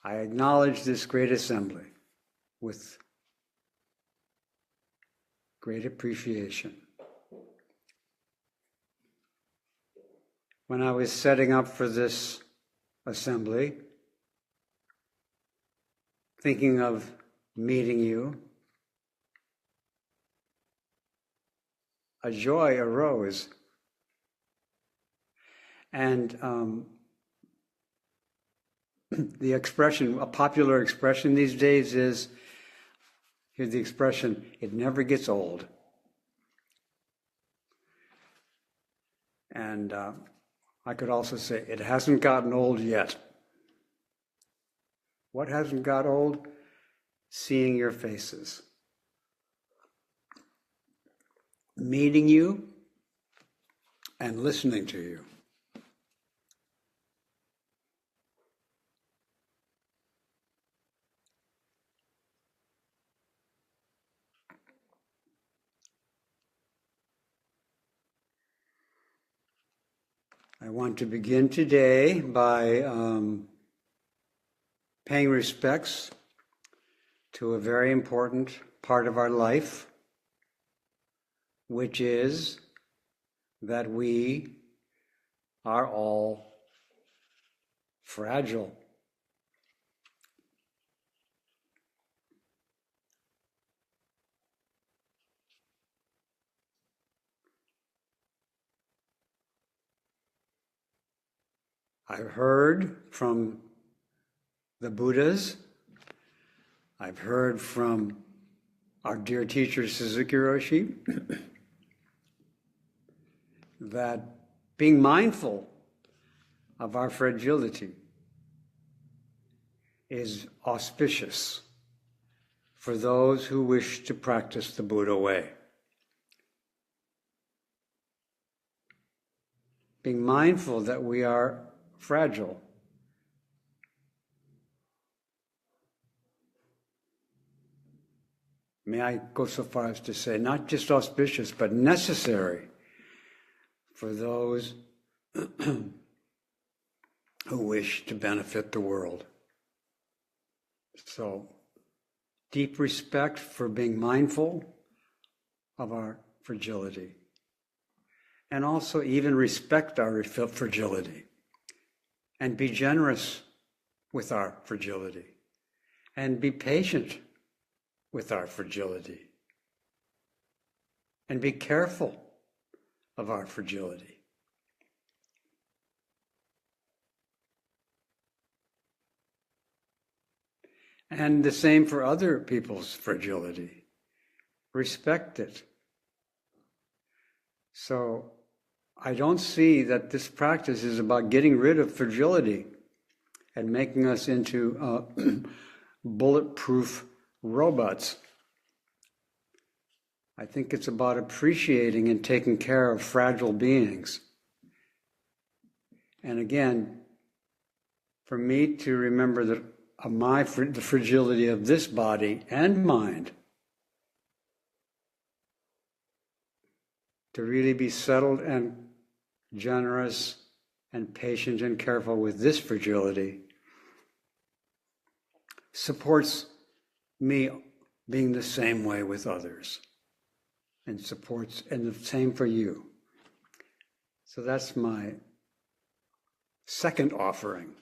I acknowledge this great assembly with great appreciation. When I was setting up for this assembly, thinking of meeting you, a joy arose. And the expression, a popular expression these days is, here's the expression, it never gets old. And I could also say, it hasn't gotten old yet. What hasn't got old? Seeing your faces. Meeting you and listening to you. I want to begin today by paying respects to a very important part of our life, which is that we are all fragile. I've heard from the Buddhas, I've heard from our dear teacher Suzuki Roshi, that being mindful of our fragility is auspicious for those who wish to practice the Buddha way. Being mindful that we are fragile may I go so far as to say, not just auspicious, but necessary for those who wish to benefit the world. So, deep respect for being mindful of our fragility. And also even respect our fragility. And be generous with our fragility. And be patient with our fragility. And be careful of our fragility. And the same for other people's fragility. Respect it. So I don't see that this practice is about getting rid of fragility and making us into bulletproof robots. I think it's about appreciating and taking care of fragile beings. And again, for me to remember that the fragility of this body and mind, to really be settled and generous and patient and careful with this fragility, supports me being the same way with others, and the same for you. So that's my second offering.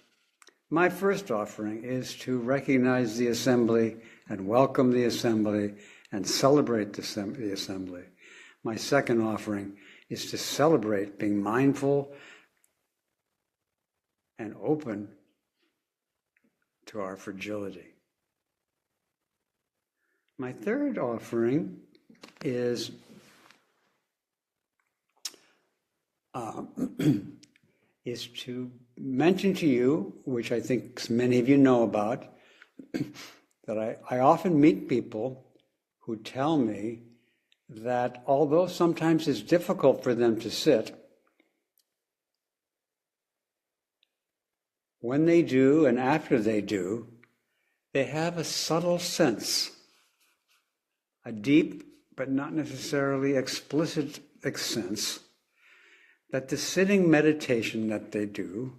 My first offering is to recognize the assembly and welcome the assembly and celebrate the assembly. My second offering is to celebrate being mindful and open to our fragility. My third offering is to mention to you, which I think many of you know about, that I often meet people who tell me that although sometimes it's difficult for them to sit, when they do and after they do, they have a subtle sense, a deep but not necessarily explicit sense, that the sitting meditation that they do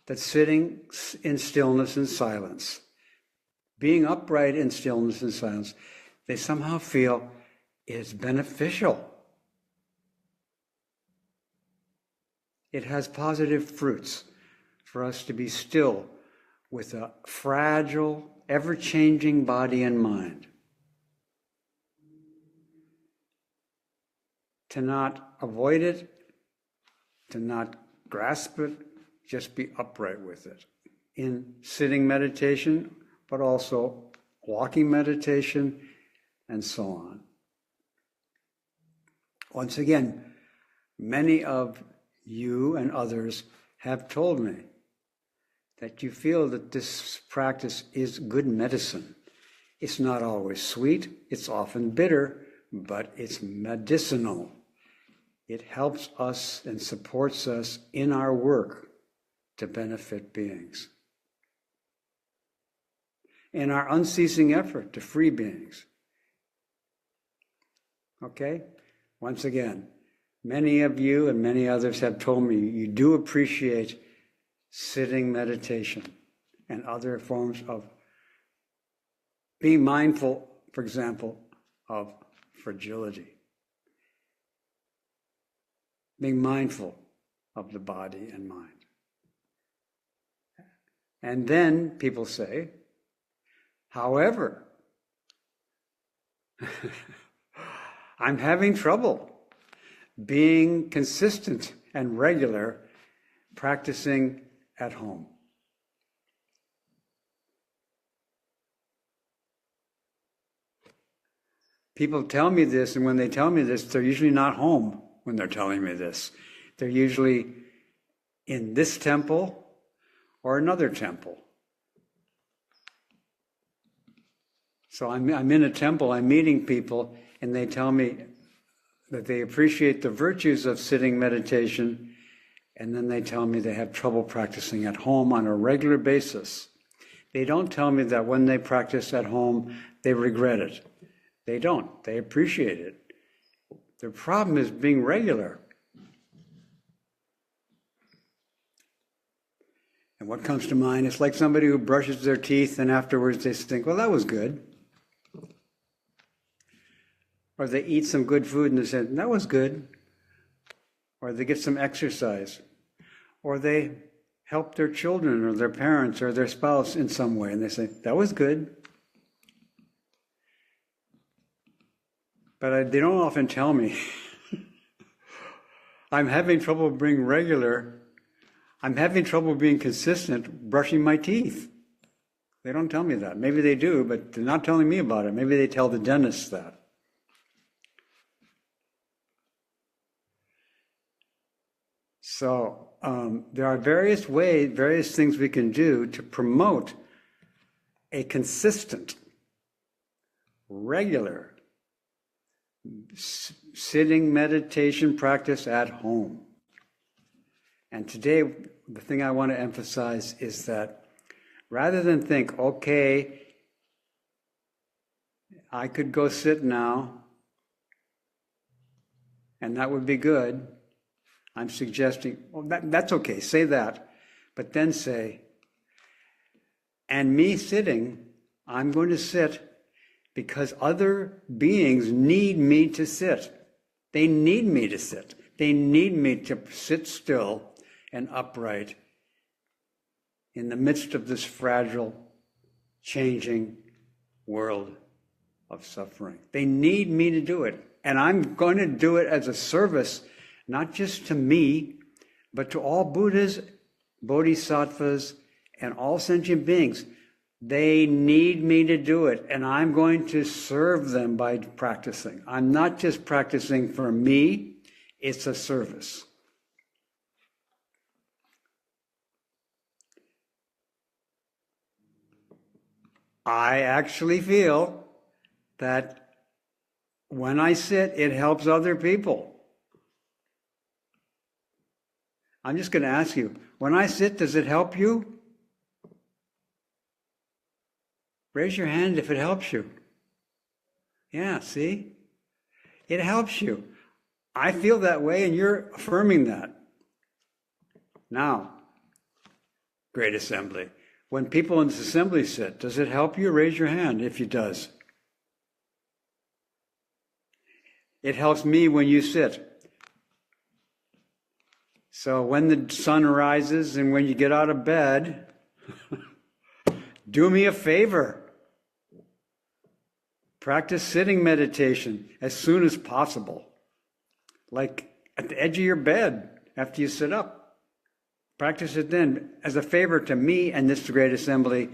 that sitting in stillness and silence, being upright in stillness and silence, they somehow feel is beneficial. It has positive fruits for us to be still with a fragile, ever-changing body and mind. To not avoid it, to not grasp it, just be upright with it. In sitting meditation, but also walking meditation, and so on. Once again, many of you and others have told me that you feel that this practice is good medicine. It's not always sweet, it's often bitter, but it's medicinal. It helps us and supports us in our work to benefit beings. In our unceasing effort to free beings. Okay? Once again, many of you and many others have told me you do appreciate sitting meditation and other forms of being mindful, for example, of fragility. Being mindful of the body and mind. And then people say, however, I'm having trouble being consistent and regular practicing at home. People tell me this, and when they tell me this, they're usually not home when they're telling me this. They're usually in this temple or another temple. So I'm in a temple, I'm meeting people, and they tell me that they appreciate the virtues of sitting meditation, and then they tell me they have trouble practicing at home on a regular basis. They don't tell me that when they practice at home, they regret it. They don't. They appreciate it. The problem is being regular. And what comes to mind, it's like somebody who brushes their teeth and afterwards they think, well, that was good. Or they eat some good food and they say, that was good. Or they get some exercise. Or they help their children or their parents or their spouse in some way and they say, that was good. But they don't often tell me. I'm having trouble being regular. I'm having trouble being consistent brushing my teeth. They don't tell me that. Maybe they do, but they're not telling me about it. Maybe they tell the dentist that. So there are various things we can do to promote a consistent, regular, sitting meditation practice at home. And today, the thing I want to emphasize is that rather than think, okay, I could go sit now, and that would be good, I'm suggesting, well, that's okay, say that, but then say, and me sitting, I'm going to sit because other beings need me to sit. They need me to sit. They need me to sit still and upright in the midst of this fragile, changing world of suffering. They need me to do it. And I'm going to do it as a service, not just to me, but to all Buddhas, Bodhisattvas, and all sentient beings. They need me to do it, and I'm going to serve them by practicing. I'm not just practicing for me, it's a service. I actually feel that when I sit, it helps other people. I'm just going to ask you, when I sit, does it help you? Raise your hand if it helps you. Yeah, see? It helps you. I feel that way and you're affirming that. Now, great assembly. When people in this assembly sit, does it help you? Raise your hand if it does. It helps me when you sit. So when the sun rises and when you get out of bed, do me a favor. Practice sitting meditation as soon as possible. Like at the edge of your bed after you sit up. Practice it then as a favor to me and this great assembly,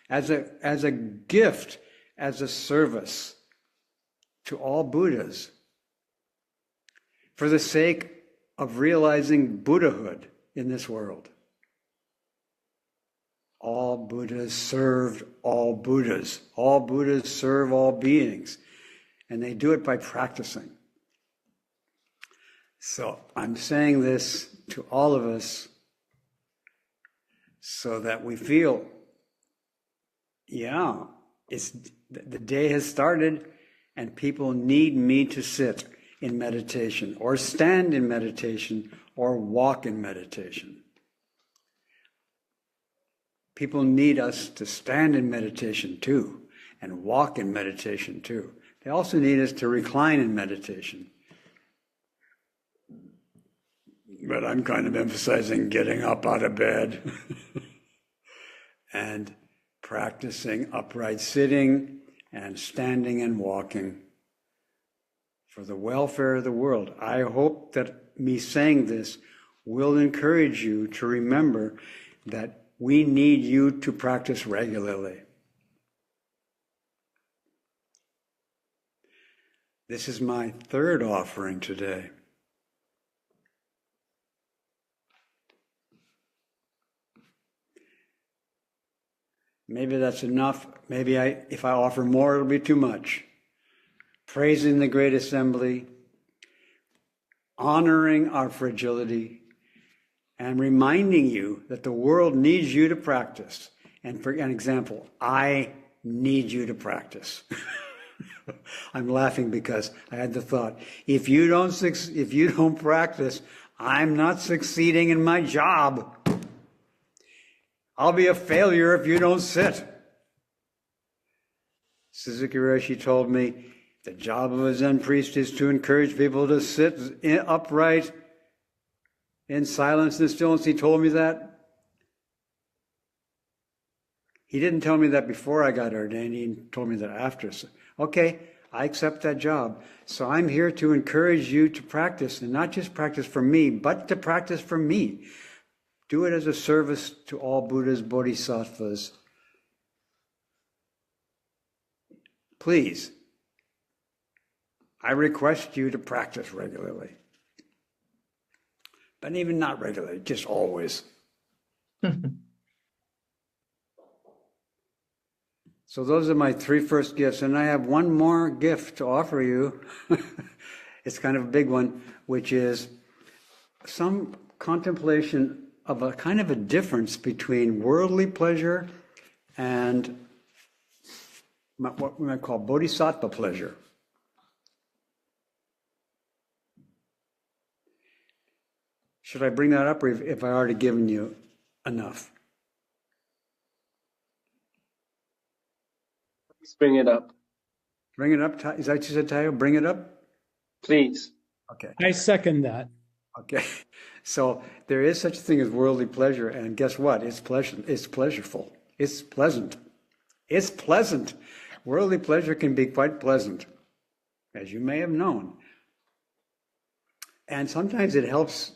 as a gift, as a service to all Buddhas, for the sake of realizing Buddhahood in this world. All Buddhas served all Buddhas. All Buddhas serve all beings. And they do it by practicing. So I'm saying this to all of us so that we feel, yeah, the day has started and people need me to sit in meditation or stand in meditation or walk in meditation. People need us to stand in meditation too and walk in meditation too. They also need us to recline in meditation. But I'm kind of emphasizing getting up out of bed and practicing upright sitting and standing and walking for the welfare of the world. I hope that me saying this will encourage you to remember that we need you to practice regularly. This is my third offering today. Maybe that's enough. Maybe if I offer more, it'll be too much. Praising the Great Assembly, honoring our fragility, and reminding you that the world needs you to practice. And for an example, I need you to practice. I'm laughing because I had the thought, if you don't practice, I'm not succeeding in my job. I'll be a failure if you don't sit. Suzuki Roshi told me the job of a Zen priest is to encourage people to sit upright in silence and stillness. He told me that. He didn't tell me that before I got ordained. He told me that after. So, okay, I accept that job. So I'm here to encourage you to practice, and not just practice for me, but to practice for me. Do it as a service to all Buddhas, Bodhisattvas. Please, I request you to practice regularly. But even not regularly, just always. So those are my three first gifts. And I have one more gift to offer you. It's kind of a big one, which is some contemplation of a kind of a difference between worldly pleasure and what we might call bodhisattva pleasure. Should I bring that up, or if I already given you enough? Please bring it up. Bring it up? Is that what you said, Tayo? Bring it up? Please. Okay. I second that. Okay. So there is such a thing as worldly pleasure, and guess what? It's pleasant. It's pleasureful. It's pleasant. It's pleasant. Worldly pleasure can be quite pleasant, as you may have known. And sometimes it helps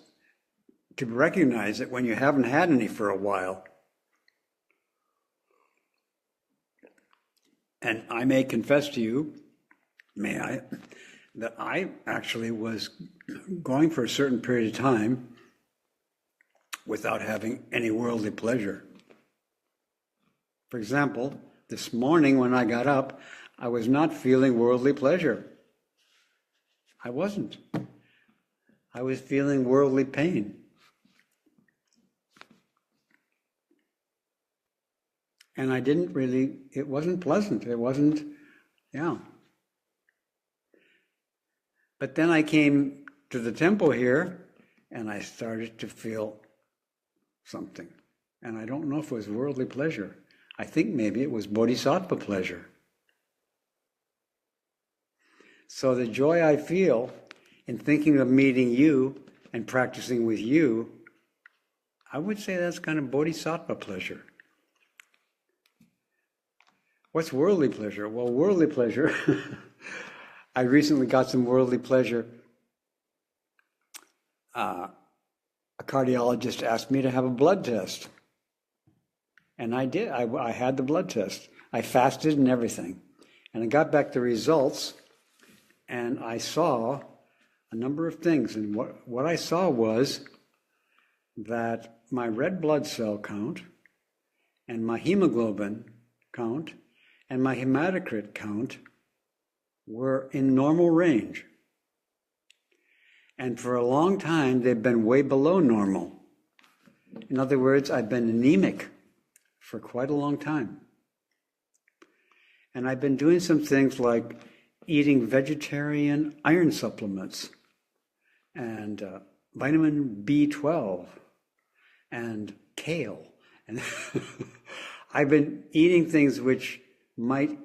to recognize it when you haven't had any for a while. And I may confess to you, may I, that I actually was going for a certain period of time without having any worldly pleasure. For example, this morning when I got up, I was not feeling worldly pleasure. I wasn't. I was feeling worldly pain. And I didn't really, it wasn't pleasant. It wasn't, yeah. But then I came to the temple here and I started to feel something. And I don't know if it was worldly pleasure. I think maybe it was Bodhisattva pleasure. So the joy I feel in thinking of meeting you and practicing with you, I would say that's kind of Bodhisattva pleasure. What's worldly pleasure? Well, worldly pleasure, I recently got some worldly pleasure. A cardiologist asked me to have a blood test. And I did. I had the blood test. I fasted and everything. And I got back the results, and I saw a number of things. And what I saw was that my red blood cell count and my hemoglobin count and my hematocrit count were in normal range. And for a long time, they've been way below normal. In other words, I've been anemic for quite a long time. And I've been doing some things like eating vegetarian iron supplements and vitamin B12 and kale. And I've been eating things which might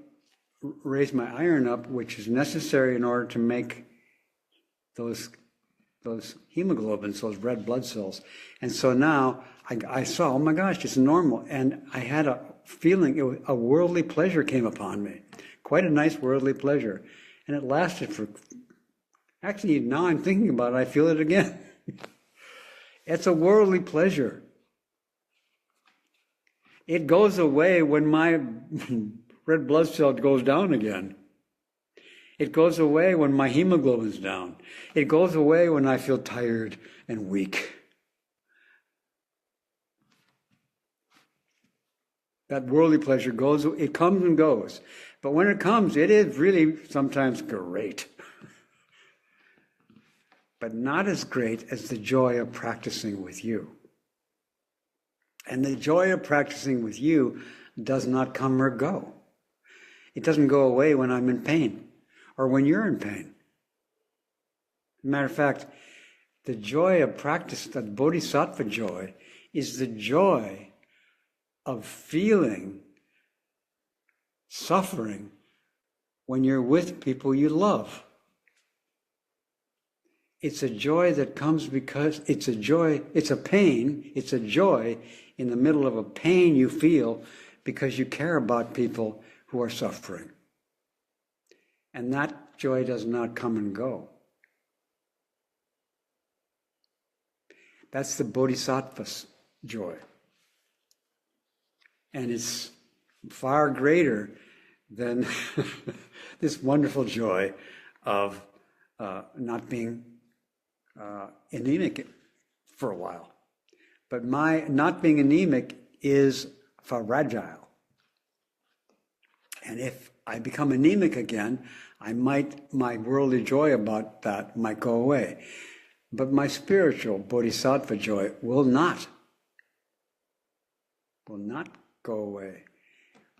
raise my iron up, which is necessary in order to make those hemoglobins, those red blood cells. And so now I saw, oh my gosh, it's normal. And I had a feeling, a worldly pleasure came upon me. Quite a nice worldly pleasure. And it lasted for, actually now I'm thinking about it, I feel it again. It's a worldly pleasure. It goes away when my red blood cell goes down again. It goes away when my hemoglobin's down. It goes away when I feel tired and weak. That worldly pleasure goes, it comes and goes. But when it comes, it is really sometimes great. But not as great as the joy of practicing with you. And the joy of practicing with you does not come or go. It doesn't go away when I'm in pain or when you're in pain. Matter of fact, the joy of practice, that Bodhisattva joy, is the joy of feeling suffering when you're with people you love. It's a joy that comes because it's a joy, it's a pain, it's a joy in the middle of a pain you feel because you care about people who are suffering. And that joy does not come and go. That's the Bodhisattva's joy. And it's far greater than this wonderful joy of not being anemic for a while. But my not being anemic is fragile. And if I become anemic again, my worldly joy about that might go away. But my spiritual Bodhisattva joy will not go away.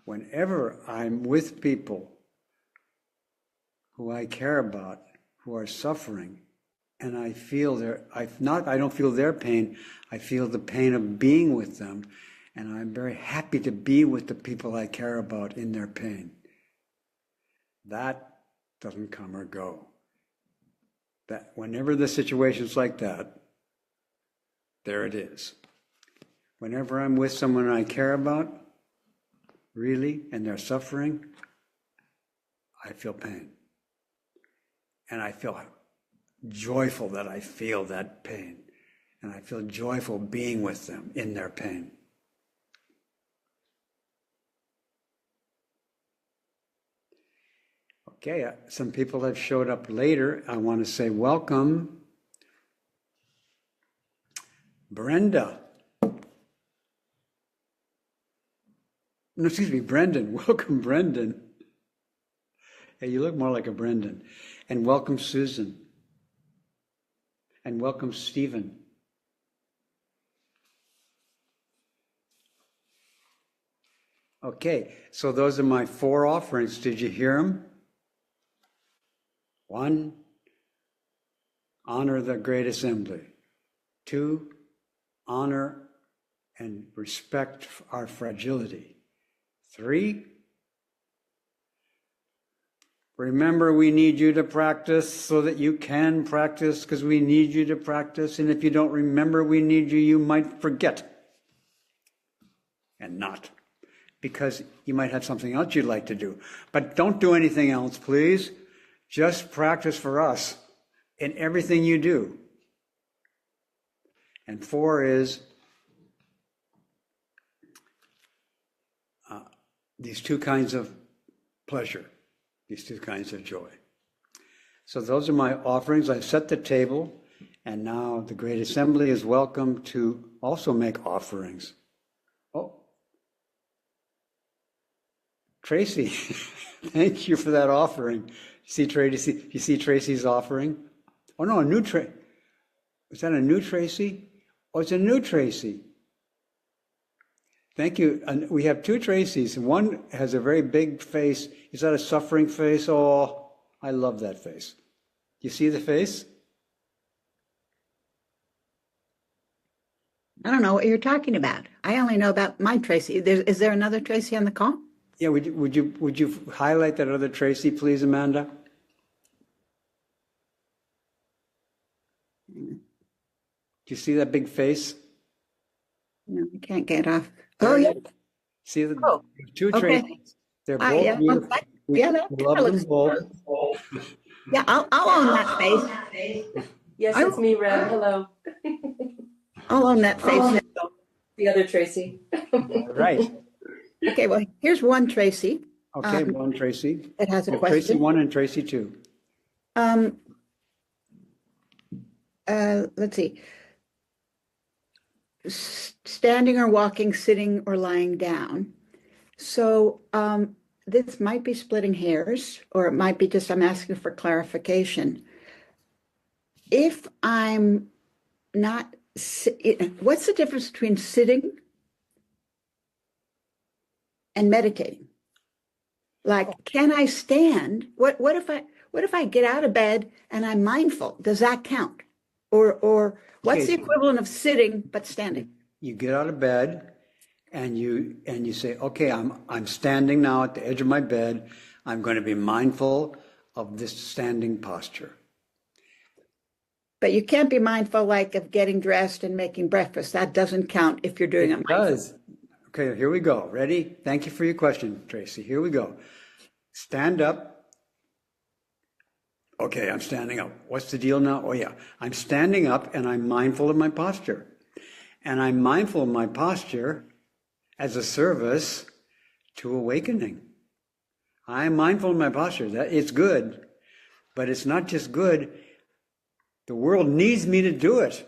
Whenever I'm with people who I care about, who are suffering, and I feel I don't feel their pain, I feel the pain of being with them, and I'm very happy to be with the people I care about in their pain. That doesn't come or go. That whenever the situation's like that, there it is. Whenever I'm with someone I care about, really, and they're suffering, I feel pain. And I feel joyful that I feel that pain. And I feel joyful being with them in their pain. Okay, some people have showed up later. I want to say welcome. Brenda. No, excuse me, Brendan. Welcome, Brendan. Hey, you look more like a Brendan. And welcome, Susan. And welcome, Stephen. Okay, so those are my 4 offerings. Did you hear them? 1, honor the Great Assembly. 2, honor and respect our fragility. 3, remember we need you to practice so that you can practice, because we need you to practice. And if you don't remember we need you, you might forget and not, because you might have something else you'd like to do. But don't do anything else, please. Just practice for us in everything you do. And 4 is these 2 kinds of pleasure, these 2 kinds of joy. So those are my offerings. I've set the table, and now the Great Assembly is welcome to also make offerings. Oh, Tracy, thank you for that offering. You see Tracy's offering? Oh no, a new Tracy. Is that a new Tracy? Oh, it's a new Tracy. Thank you. And we have 2 Tracys. One has a very big face. Is that a suffering face? Oh, I love that face. You see the face? I don't know what you're talking about. I only know about my Tracy. Is there another Tracy on the call? Yeah, would you highlight that other Tracy, please, Amanda? Do you see that big face? No, I can't get off. Oh, yeah. See the 2 okay. Tracys? They're both beautiful. That love them both. Yeah, I'll own that face. Yes, it's me, Reb. Hello. I'll own that face. The other Tracy. Right. Okay, well, here's one Tracy. Okay, one Tracy. That has a Tracy question. 1 and Tracy 2. Let's see. Standing or walking, sitting or lying down. So this might be splitting hairs, or it might be just I'm asking for clarification. If I'm not, what's the difference between sitting and meditating? Like, can I stand? What if I get out of bed and I'm mindful? Does that count? Or what's the equivalent of sitting but standing? You get out of bed and you say, okay, I'm standing now at the edge of my bed. I'm going to be mindful of this standing posture. But you can't be mindful like of getting dressed and making breakfast. That doesn't count if you're doing it mindful. It does. Okay, here we go. Ready? Thank you for your question, Tracy. Here we go. Stand up. Okay, I'm standing up. What's the deal now? Oh yeah, I'm standing up and I'm mindful of my posture. And I'm mindful of my posture as a service to awakening. I'm mindful of my posture. That it's good, but it's not just good. The world needs me to do it.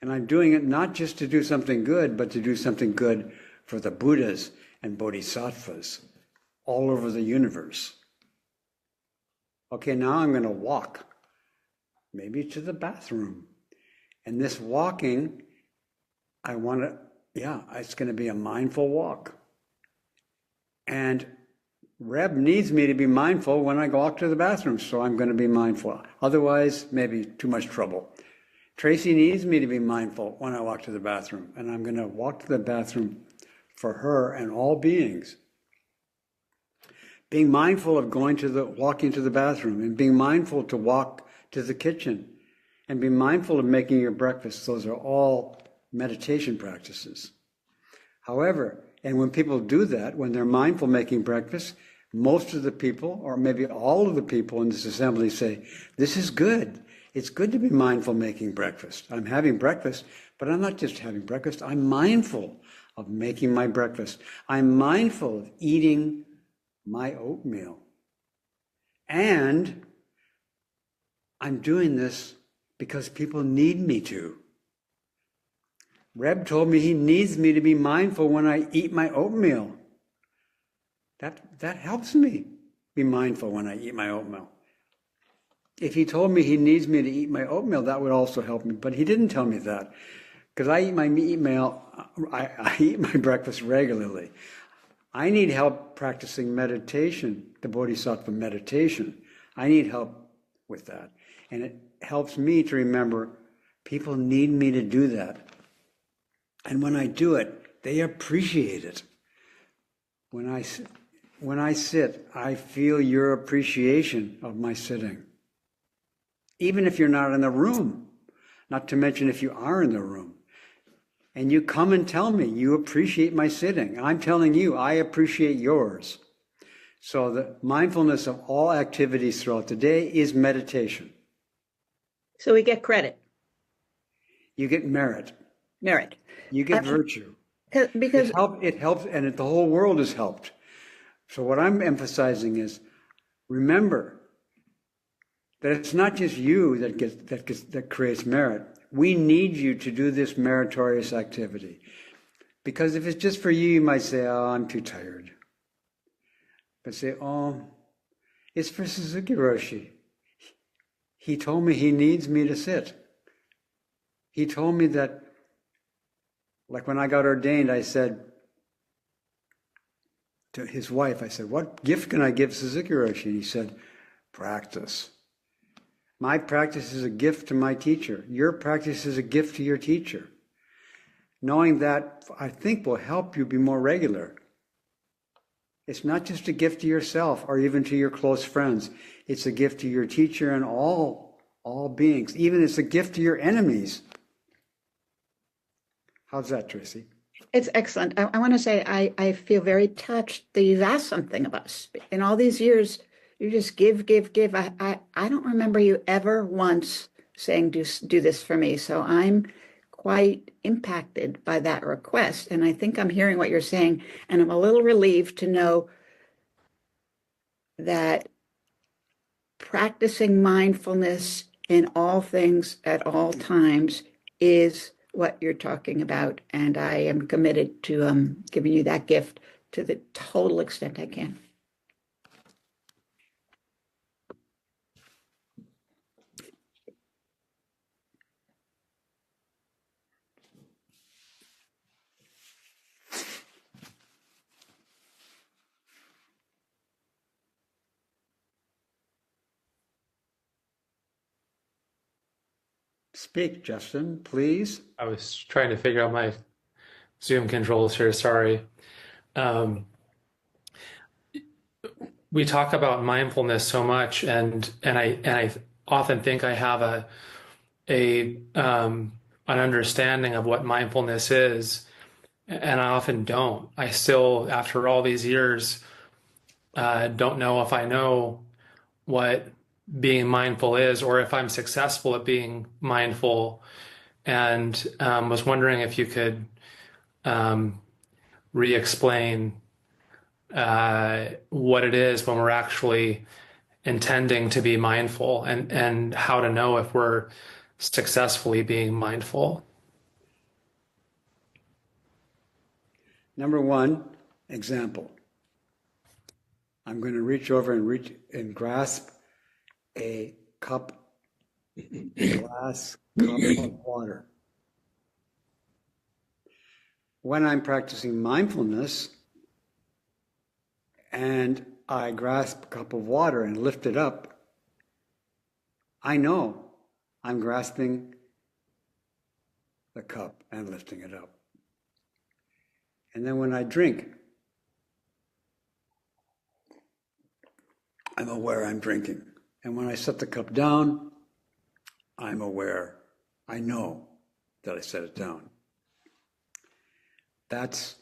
And I'm doing it not just to do something good, but to do something good for the Buddhas and Bodhisattvas all over the universe. Okay, now I'm going to walk, maybe to the bathroom. And this walking, it's going to be a mindful walk. And Reb needs me to be mindful when I walk to the bathroom, so I'm going to be mindful. Otherwise, maybe too much trouble. Tracy needs me to be mindful when I walk to the bathroom, and I'm going to walk to the bathroom for her and all beings. Being mindful of walking to the bathroom, and being mindful to walk to the kitchen, and be mindful of making your breakfast. Those are all meditation practices. However, and when people do that, when they're mindful making breakfast, most of the people, or maybe all of the people in this assembly say, this is good. It's good to be mindful making breakfast. I'm having breakfast, but I'm not just having breakfast. I'm mindful of making my breakfast. I'm mindful of eating my oatmeal. And I'm doing this because people need me to. Reb told me he needs me to be mindful when I eat my oatmeal. That helps me be mindful when I eat my oatmeal. If he told me he needs me to eat my oatmeal, that would also help me. But he didn't tell me that, because I eat my I eat my breakfast regularly. I need help practicing meditation, the Bodhisattva meditation. I need help with that. And it helps me to remember people need me to do that. And when I do it, they appreciate it. When I sit, I feel your appreciation of my sitting. Even if you're not in the room, not to mention if you are in the room. And you come and tell me you appreciate my sitting. I'm telling you, I appreciate yours. So the mindfulness of all activities throughout the day is meditation. So we get credit, You get merit. merit. You get virtue. Because It helps, and the whole world is helped. So what I'm emphasizing is, remember that it's not just you that creates merit. We need you to do this meritorious activity. Because if it's just for you, you might say, oh, I'm too tired. But say, oh, it's for Suzuki Roshi. He told me he needs me to sit. He told me that, like when I got ordained, I said to his wife, I said, what gift can I give Suzuki Roshi? And he said, practice. My practice is a gift to my teacher. Your practice is a gift to your teacher. Knowing that, I think, will help you be more regular. It's not just a gift to yourself or even to your close friends. It's a gift to your teacher and all beings. Even it's a gift to your enemies. How's that, Tracy? it's excellent. I want to say I feel very touched that you've asked something of us. In all these years, you just give. I don't remember you ever once saying, do this for me. So I'm quite impacted by that request. And I think I'm hearing what you're saying. And I'm a little relieved to know that practicing mindfulness in all things at all times is what you're talking about. And I am committed to giving you that gift to the total extent I can. Speak, Justin, please. I was trying to figure out my Zoom controls here. Sorry. We talk about mindfulness so much, and I often think I have an understanding of what mindfulness is, and I often don't. I still, after all these years, don't know if I know what being mindful is, or if I'm successful at being mindful, and was wondering if you could re-explain what it is when we're actually intending to be mindful, and how to know if we're successfully being mindful. Number one, example. I'm going to reach over and grasp a glass cup of water. When I'm practicing mindfulness and I grasp a cup of water and lift it up, I know I'm grasping the cup and lifting it up. And then when I drink, I'm aware I'm drinking. And when I set the cup down, I'm aware. I know that I set it down. That's,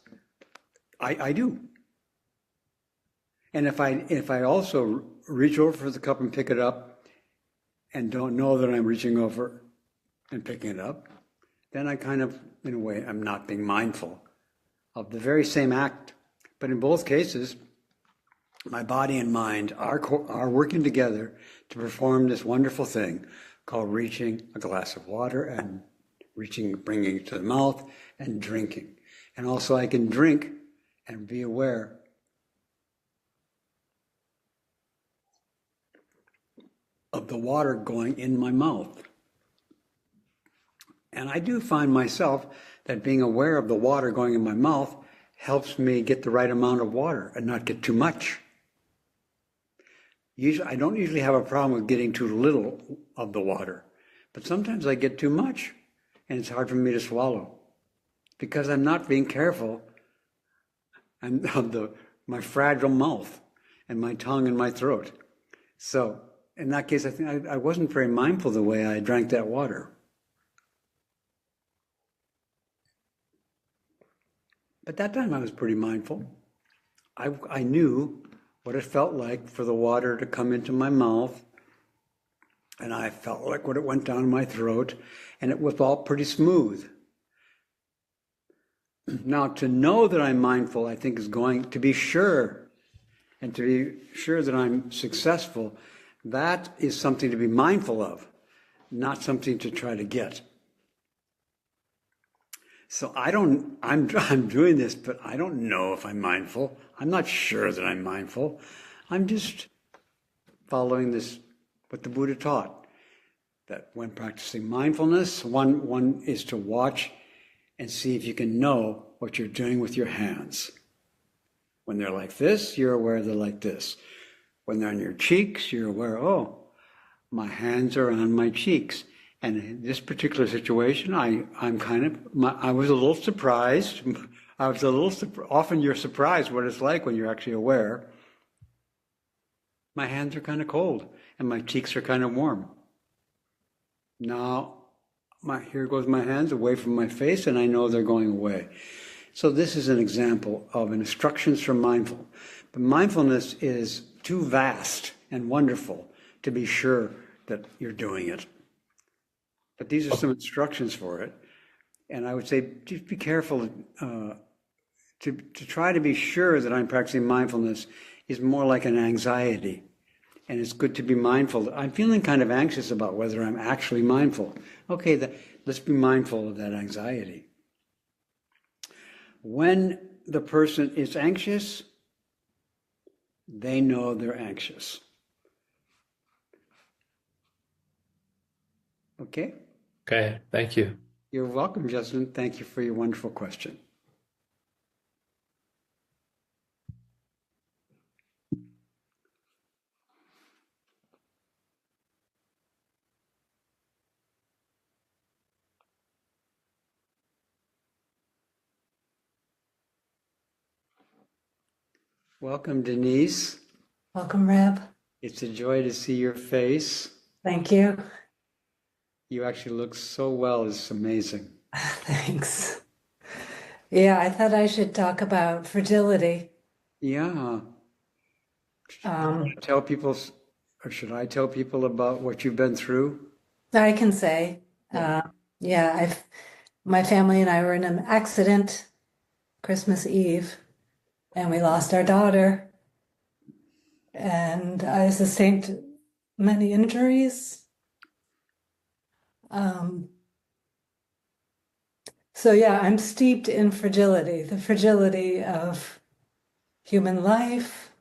I do. And if I also reach over for the cup and pick it up and don't know that I'm reaching over and picking it up, then I kind of, in a way, I'm not being mindful of the very same act. But in both cases, my body and mind are working together to perform this wonderful thing called reaching a glass of water and bringing it to the mouth and drinking. And also I can drink and be aware of the water going in my mouth. And I do find myself that being aware of the water going in my mouth helps me get the right amount of water and not get too much. I don't usually have a problem with getting too little of the water, but sometimes I get too much and it's hard for me to swallow. because I'm not being careful. And my fragile mouth and my tongue and my throat. So in that case, I think I wasn't very mindful the way I drank that water. But that time I was pretty mindful. I knew what it felt like for the water to come into my mouth, and I felt like when it went down my throat, and it was all pretty smooth. Now, to know that I'm mindful, I think, is going to be sure, and to be sure that I'm successful. That is something to be mindful of, not something to try to get. So I'm doing this, but I don't know if I'm mindful. I'm not sure that I'm mindful. I'm just following this, what the Buddha taught, that when practicing mindfulness, one is to watch and see if you can know what you're doing with your hands. When they're like this, you're aware they're like this. When they're on your cheeks, you're aware, oh, my hands are on my cheeks. And in this particular situation, I was a little surprised. Often you're surprised what it's like when you're actually aware. My hands are kind of cold and my cheeks are kind of warm. Now, here goes my hands away from my face, and I know they're going away. So this is an example of instructions for mindful. But mindfulness is too vast and wonderful to be sure that you're doing it. But these are some instructions for it. And I would say, just be careful to try to be sure that I'm practicing mindfulness is more like an anxiety. And it's good to be mindful. I'm feeling kind of anxious about whether I'm actually mindful. Okay, let's be mindful of that anxiety. When the person is anxious, they know they're anxious. Okay? Okay, thank you. You're welcome, Justin. Thank you for your wonderful question. Welcome, Denise. Welcome, Reb. It's a joy to see your face. Thank you. You actually look so well. It's amazing. Thanks. Yeah, I thought I should talk about fragility. Yeah. Tell people, or should I tell people about what you've been through? I can say, my family and I were in an accident Christmas Eve, and we lost our daughter, and I sustained many injuries. So yeah, I'm steeped in fragility, the fragility of human life,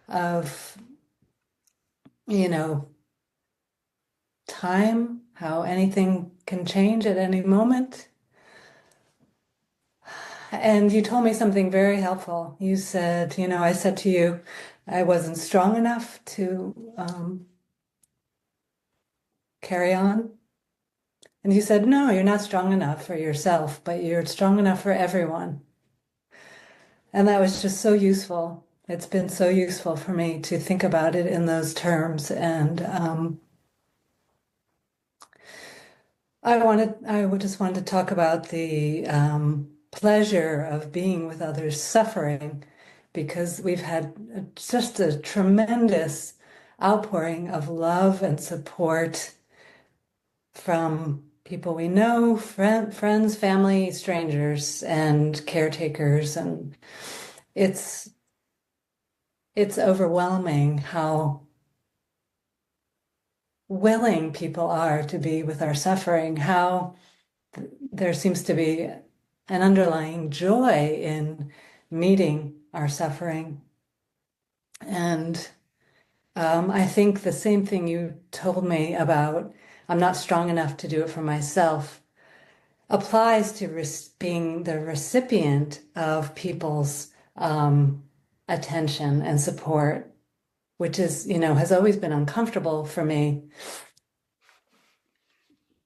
of, time, how anything can change at any moment. And you told me something very helpful. You said, I said to you, I wasn't strong enough to carry on. And you said, no, you're not strong enough for yourself, but you're strong enough for everyone. And that was just so useful. It's been so useful for me to think about it in those terms. And I just wanted to talk about the pleasure of being with others suffering, because we've had just a tremendous outpouring of love and support from people we know, friends, family, strangers, and caretakers. And it's overwhelming how willing people are to be with our suffering, how there seems to be an underlying joy in meeting our suffering. And I think the same thing you told me about I'm not strong enough to do it for myself applies to being the recipient of people's attention and support, which is, has always been uncomfortable for me,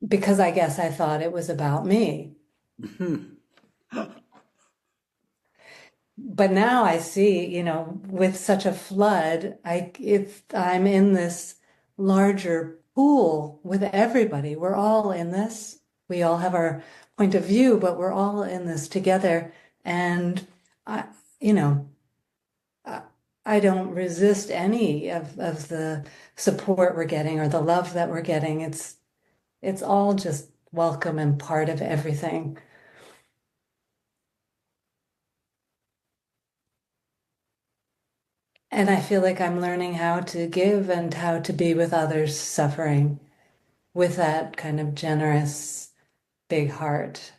because I guess I thought it was about me. Mm-hmm. But now I see, with such a flood, I'm in this larger pool with everybody. We're all in this. We all have our point of view, but we're all in this together. And I, you know, I, I don't resist any of the support we're getting or the love that we're getting. It's all just welcome and part of everything. And I feel like I'm learning how to give and how to be with others suffering with that kind of generous, big heart.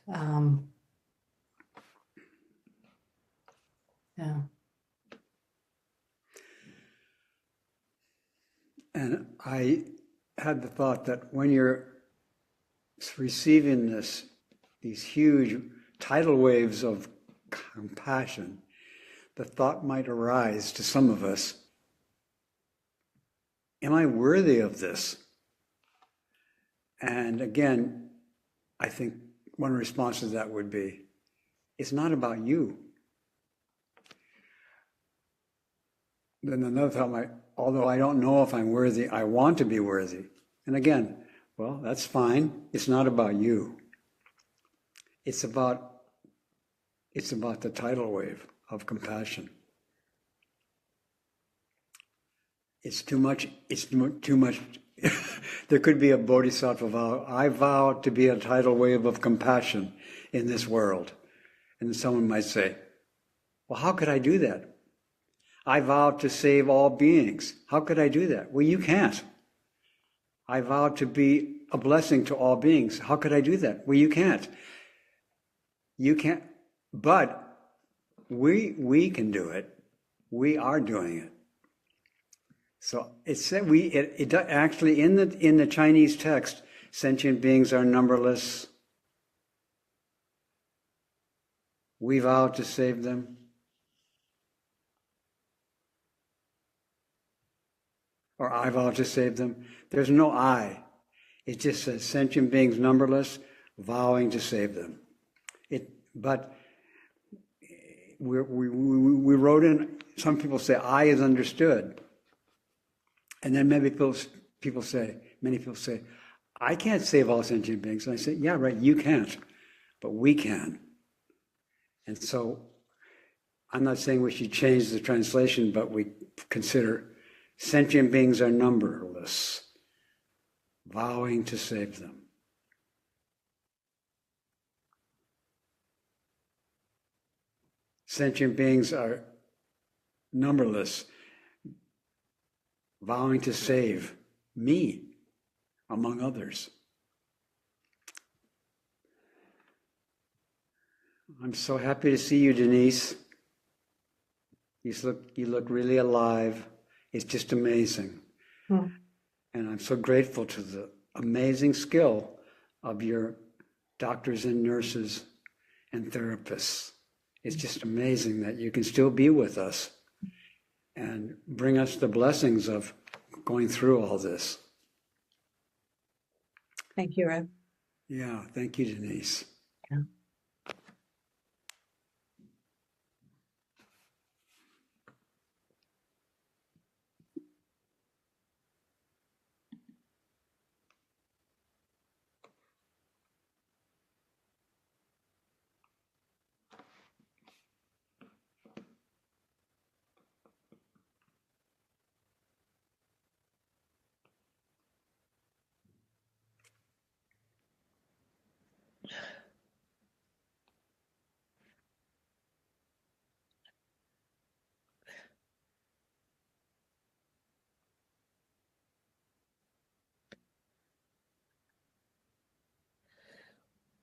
Yeah. And I had the thought that when you're receiving these huge tidal waves of compassion, the thought might arise to some of us, am I worthy of this? And again, I think one response to that would be, it's not about you. Then another thought might, although I don't know if I'm worthy, I want to be worthy. And again, well, that's fine. It's not about you. It's about the tidal wave of compassion. It's too much. There could be a bodhisattva vow. I vow to be a tidal wave of compassion in this world. And someone might say, well, how could I do that? I vow to save all beings. How could I do that? Well, you can't. I vow to be a blessing to all beings. How could I do that? Well, you can't. You can't. But we can do it. We are doing it. So it said actually in the Chinese text, sentient beings are numberless. We vow to save them. Or I vow to save them. There's no I. It just says sentient beings numberless, vowing to save them. But we wrote in, some people say I is understood. And then many people say, I can't save all sentient beings. And I say, yeah, right, you can't, but we can. And so I'm not saying we should change the translation, but we consider sentient beings are numberless, vowing to save them. Sentient beings are numberless, vowing to save me, among others. I'm so happy to see you, Denise. You look really alive. It's just amazing. And I'm so grateful to the amazing skill of your doctors and nurses and therapists. It's just amazing that you can still be with us and bring us the blessings of going through all this. Thank you, Reb. Yeah, thank you, Denise. Yeah.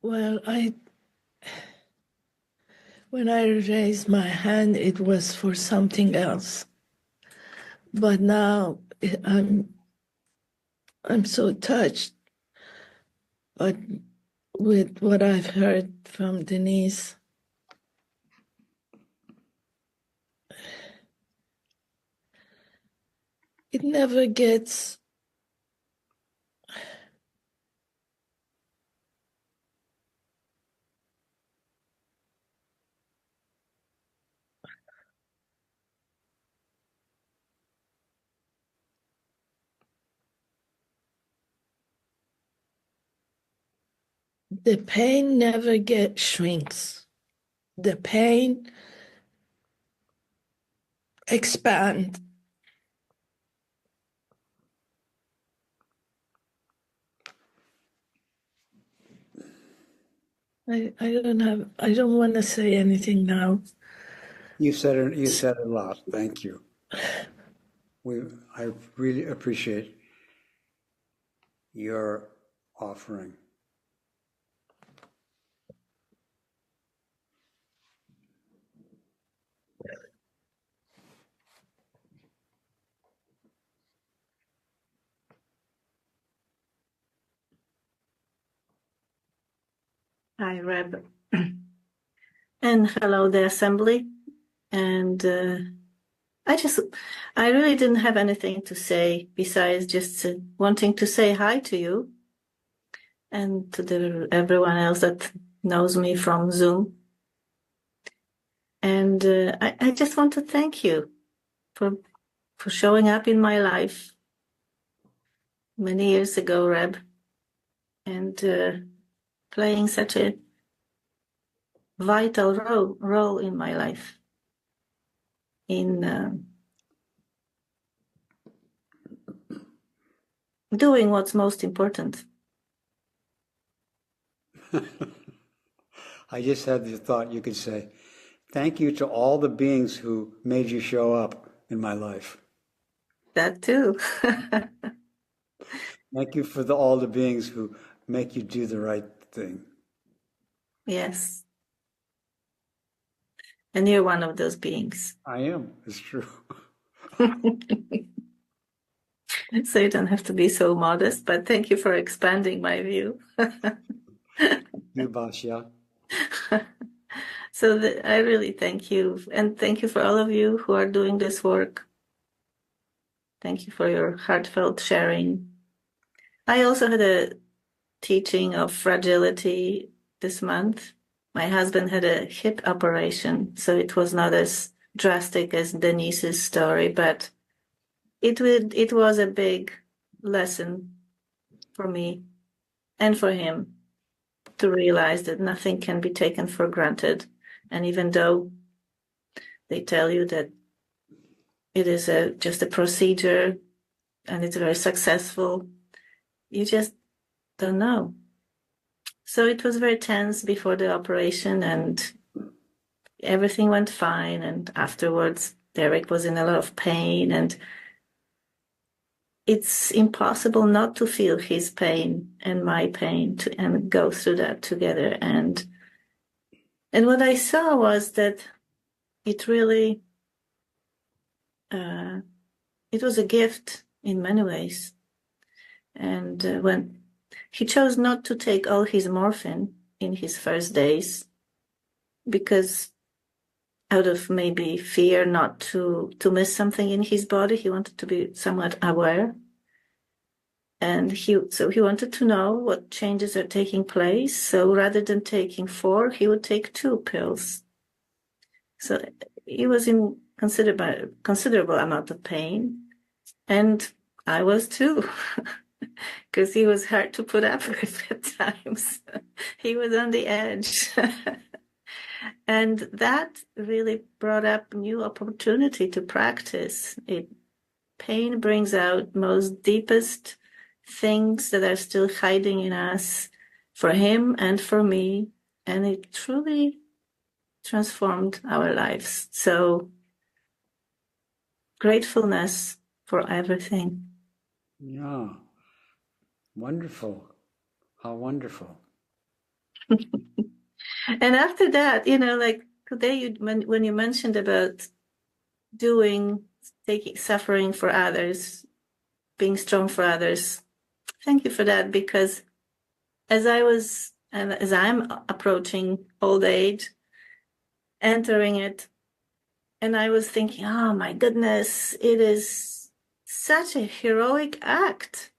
Well, when I raised my hand, it was for something else. But now I'm so touched, but with what I've heard from Denise. It never gets the pain never get shrinks. The pain expand. I don't want to say anything now. You said it. You said a lot. Thank you. I really appreciate your offering. Hi, Reb. And hello, the assembly. And I really didn't have anything to say besides just wanting to say hi to you and to everyone else that knows me from Zoom. And I just want to thank you for showing up in my life many years ago, Reb, and playing such a vital role in my life in doing what's most important. I just had the thought you could say, thank you to all the beings who made you show up in my life. That too. Thank you for all the beings who make you do the right thing. Yes. And you're one of those beings. I am. It's true. So you don't have to be so modest, but thank you for expanding my view. You, Basya. So I really thank you. And thank you for all of you who are doing this work. Thank you for your heartfelt sharing. I also had a teaching of fragility this month. My husband had a hip operation, so it was not as drastic as Denise's story, but it was a big lesson for me and for him to realize that nothing can be taken for granted. And even though they tell you that it is just a procedure and it's very successful, you just don't know. So it was very tense before the operation and everything went fine. And afterwards, Derek was in a lot of pain, and it's impossible not to feel his pain and my pain and go through that together. And what I saw was that it really, it was a gift in many ways. And when he chose not to take all his morphine in his first days, because out of maybe fear not to miss something in his body, he wanted to be somewhat aware. And he wanted to know what changes are taking place. So rather than taking 4, he would take 2 pills. So he was in considerable amount of pain. And I was too, because he was hard to put up with at times. He was on the edge. And that really brought up new opportunity to practice. Pain brings out most deepest things that are still hiding in us, for him and for me. And it truly transformed our lives. So gratefulness for everything. Yeah. Wonderful. How wonderful. And after that, like today, when you mentioned about suffering for others, being strong for others, thank you for that, because as I'm approaching old age, entering it, and I was thinking, oh my goodness, it is such a heroic act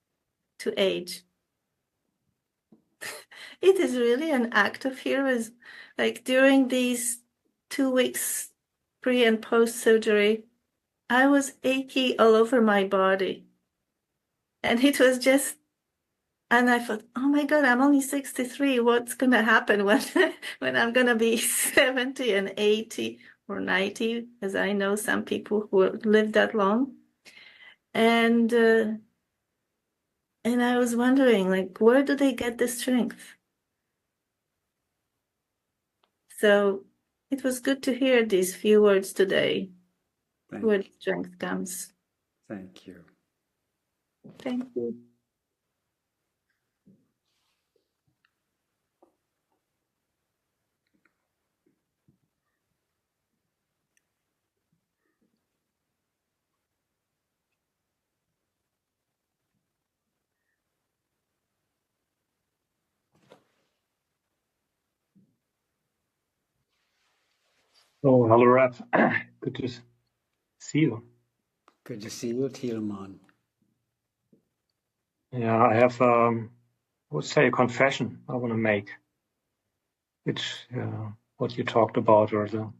to age. It is really an act of heroism. Like during these 2 weeks pre and post surgery, I was achy all over my body. And it was just And I thought, oh my God, I'm only 63. What's going to happen when, when I'm going to be 70 and 80 or 90, as I know some people who live that long. And I was wondering, like, where do they get the strength? So it was good to hear these few words today, where the strength comes. Thank you. Thank you. Oh, hello, Reb. Good to see you. Good to see you, Thielemann. Yeah, I have, I would say, a confession I want to make, which what you talked about, or the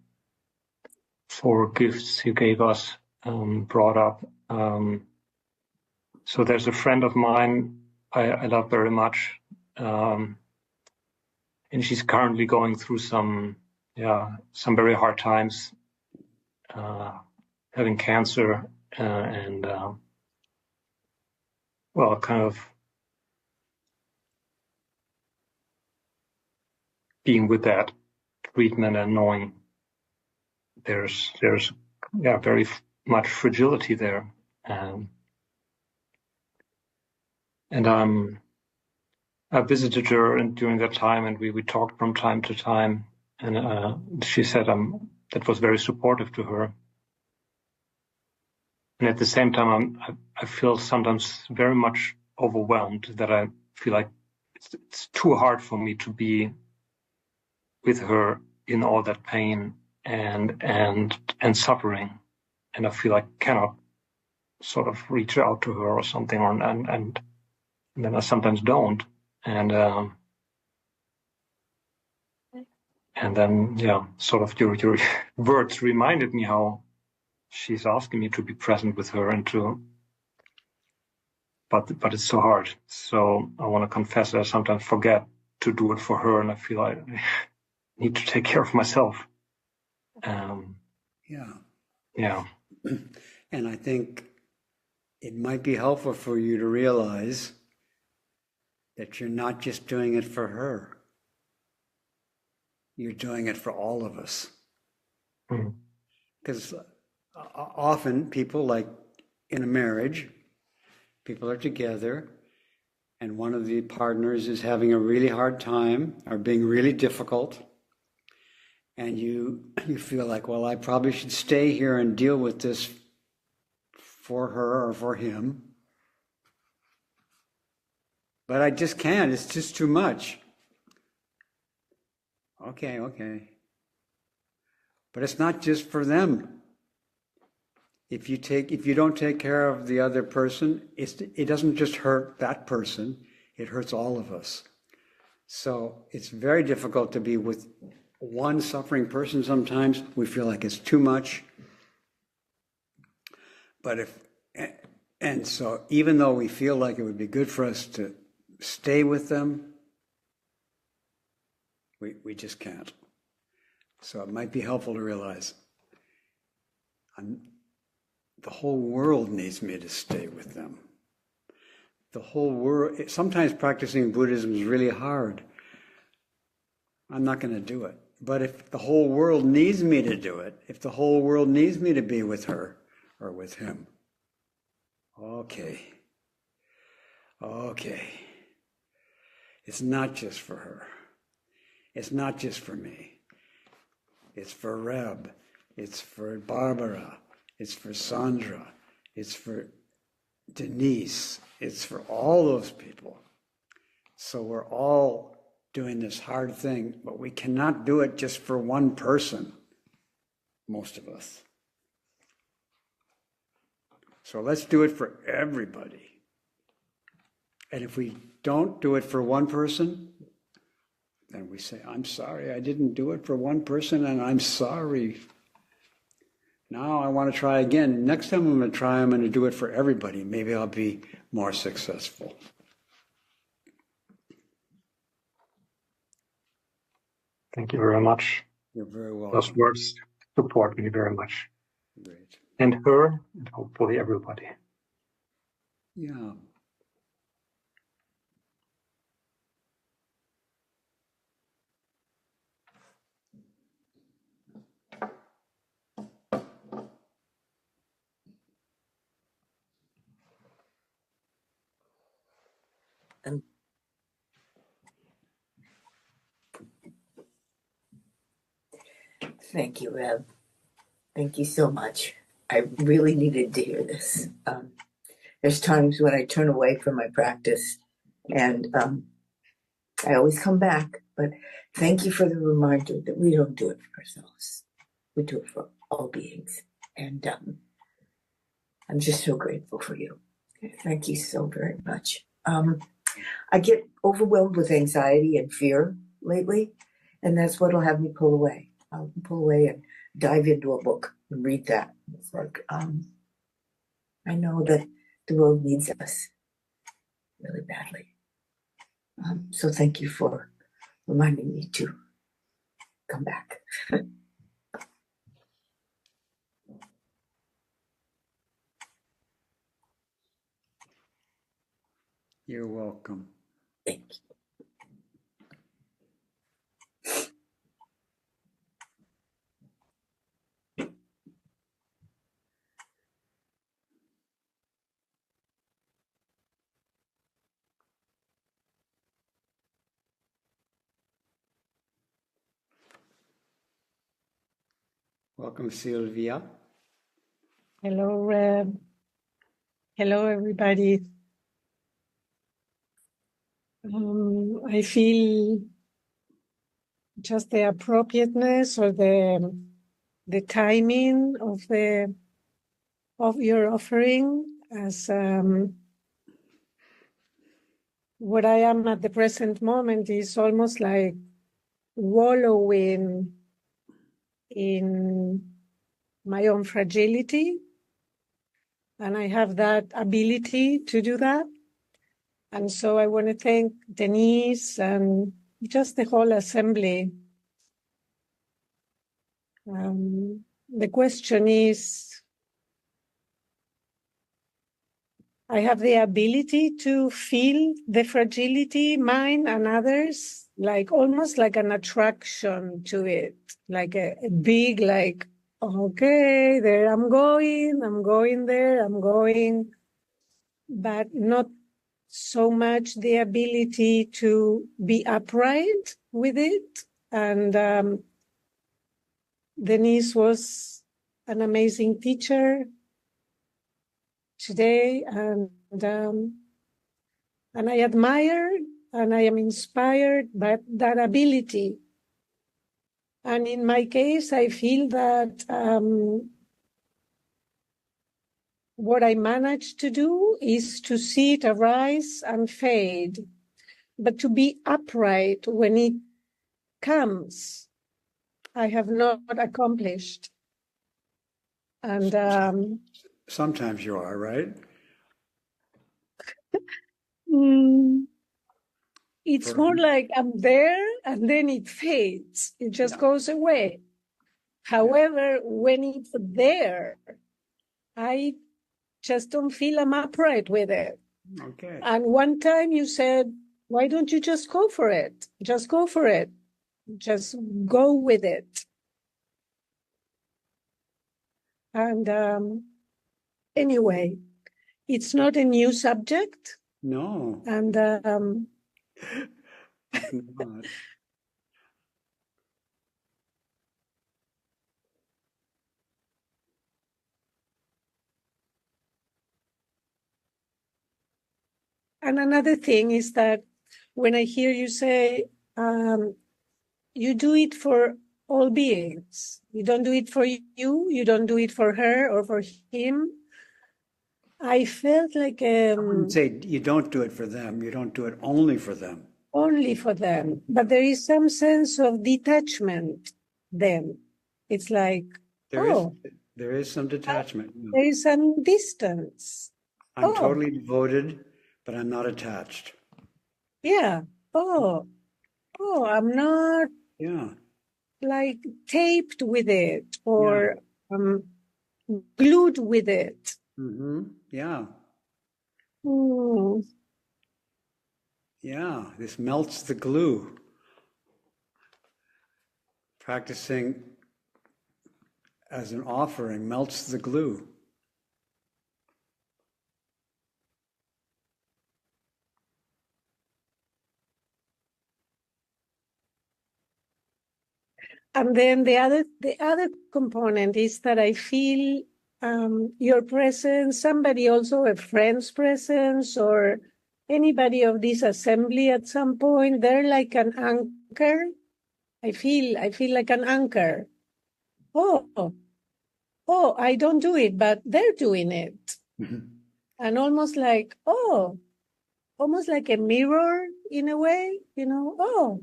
4 gifts you gave us, brought up. So there's a friend of mine I love very much, and she's currently going through some very hard times, having cancer, and kind of being with that treatment and knowing there's very much fragility there, and I visited her during that time, and we talked from time to time, and she said that was very supportive to her. And at the same time, I feel sometimes very much overwhelmed, that I feel like it's too hard for me to be with her in all that pain and suffering, and I feel like I cannot sort of reach out to her or something, and then I sometimes don't, and then sort of your words reminded me how she's asking me to be present with her and but it's so hard. So I want to confess that I sometimes forget to do it for her, and I feel I need to take care of myself. Yeah. And I think it might be helpful for you to realize that you're not just doing it for her. You're doing it for all of us. Because often people, like in a marriage, people are together and one of the partners is having a really hard time or being really difficult, and you feel like, well, I probably should stay here and deal with this for her or for him, but I just can't. It's just too much. Okay. But it's not just for them. If you don't take care of the other person, it doesn't just hurt that person, it hurts all of us. So it's very difficult to be with one suffering person sometimes. We feel like it's too much. So even though we feel like it would be good for us to stay with them, we just can't. So it might be helpful to realize the whole world needs me to stay with them. The whole world. Sometimes practicing Buddhism is really hard. I'm not going to do it. But if the whole world needs me to do it, if the whole world needs me to be with her or with him, okay. It's not just for her. It's not just for me. It's for Reb. It's for Barbara. It's for Sandra. It's for Denise. It's for all those people. So we're all doing this hard thing, but we cannot do it just for one person, most of us. So let's do it for everybody. And if we don't do it for one person, then we say, I'm sorry, I didn't do it for one person, and I'm sorry. Now I want to try again. Next time I'm going to do it for everybody. Maybe I'll be more successful. Thank you very much. You're very welcome. Those words support me very much. Great. And her, and hopefully everybody. Yeah. Thank you, Reb. Thank you so much. I really needed to hear this. There's times when I turn away from my practice and I always come back, but thank you for the reminder that we don't do it for ourselves. We do it for all beings. And I'm just so grateful for you. Thank you so very much. I get overwhelmed with anxiety and fear lately, and that's what'll have me pull away. I'll pull away and dive into a book and read that. It's like, I know that the world needs us really badly. So thank you for reminding me to come back. You're welcome. Thank you. Welcome, Sylvia. Hello, Reb. Hello, everybody. I feel just the appropriateness or the timing of your offering as what I am at the present moment is almost like wallowing in my own fragility. And I have that ability to do that. And so I want to thank Denise and just the whole assembly. The question is, I have the ability to feel the fragility, mine and others, like almost like an attraction to it, like a big, like, okay, there I'm going there, I'm going, but not so much the ability to be upright with it. And Denise was an amazing teacher today, and I admire and I am inspired by that ability. And in my case, I feel that what I manage to do is to see it arise and fade, but to be upright when it comes, I have not accomplished. And Sometimes you are, right? It's more like I'm there and then it fades. It just goes away. However, when it's there, I just don't feel I'm upright with it. Okay. And one time you said, why don't you just go for it? Just go for it. Just go with it. And anyway, it's not a new subject. No. And It's not. and another thing is that when I hear you say, you do it for all beings. You don't do it for you. You don't do it for her or for him. I felt like I wouldn't say you don't do it for them. You don't do it only for them. only for them. But there is some sense of detachment then. It's like, There is some detachment. there is some distance. I'm totally devoted, but I'm not attached. Yeah. I'm not. Yeah. like taped with it or glued with it. Yeah. Mm. Yeah. This melts the glue. Practicing as an offering melts the glue. And then the other component is that I feel your presence, somebody also a friend's presence or anybody of this assembly at some point, they're like an anchor. I feel like an anchor. Oh, I don't do it, but they're doing it. And almost like a mirror in a way, oh,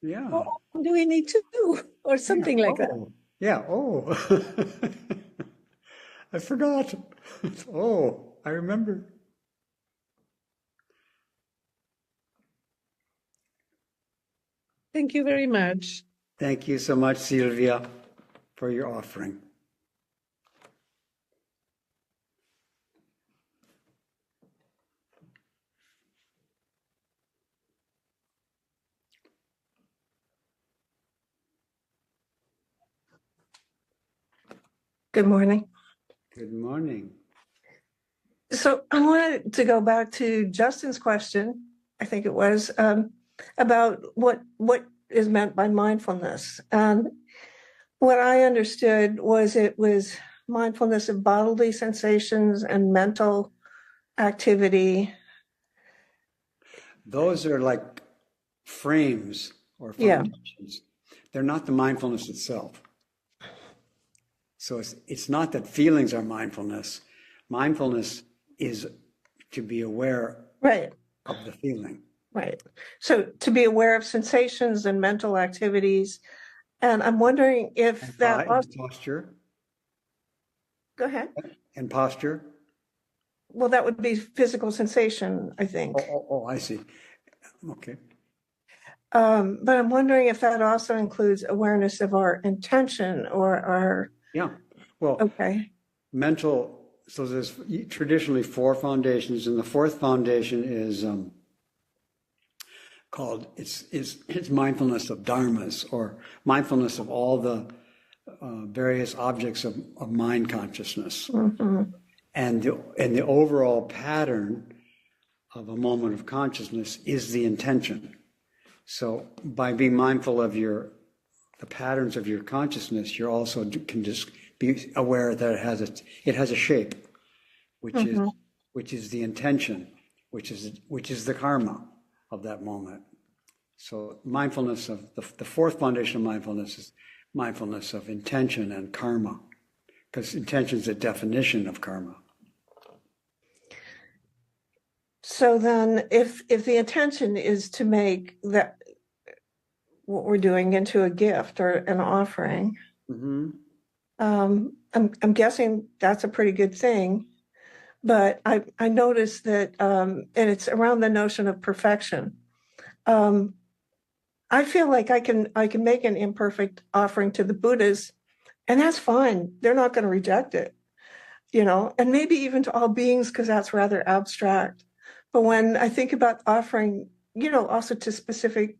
Yeah. oh, I'm doing it too, or something like that. Yeah. Oh, I forgot. Oh, I remember. Thank you very much. Thank you so much, Sylvia, for your offering. Good morning. Good morning. So I wanted to go back to Justin's question, I think it was, about what is meant by mindfulness. And what I understood was it was mindfulness of bodily sensations and mental activity. Those are like frames or foundations. They're not the mindfulness itself. So it's not that feelings are mindfulness. Mindfulness is to be aware of the feeling. Right. So to be aware of sensations and mental activities. And I'm wondering if that also, posture. Go ahead. And posture. Well, that would be physical sensation, I think. Oh, I see. Okay. But I'm wondering if that also includes awareness of our intention or our. Yeah. Well, mental. So there's traditionally 4 foundations, and the 4th foundation is called it's mindfulness of dharmas, or mindfulness of all the various objects of mind consciousness. And the overall pattern of a moment of consciousness is the intention. So by being mindful of the patterns of your consciousness, you also can just be aware that it has a shape, which is the intention, which is the karma of that moment. So mindfulness of the 4th foundation of mindfulness is mindfulness of intention and karma, because intention is a definition of karma. So then if the intention is to make that what we're doing into a gift or an offering, I'm guessing that's a pretty good thing. But I noticed that, and it's around the notion of perfection. I feel like I can make an imperfect offering to the Buddhas, and that's fine. They're not going to reject it, and maybe even to all beings, because that's rather abstract. But when I think about offering, also to specific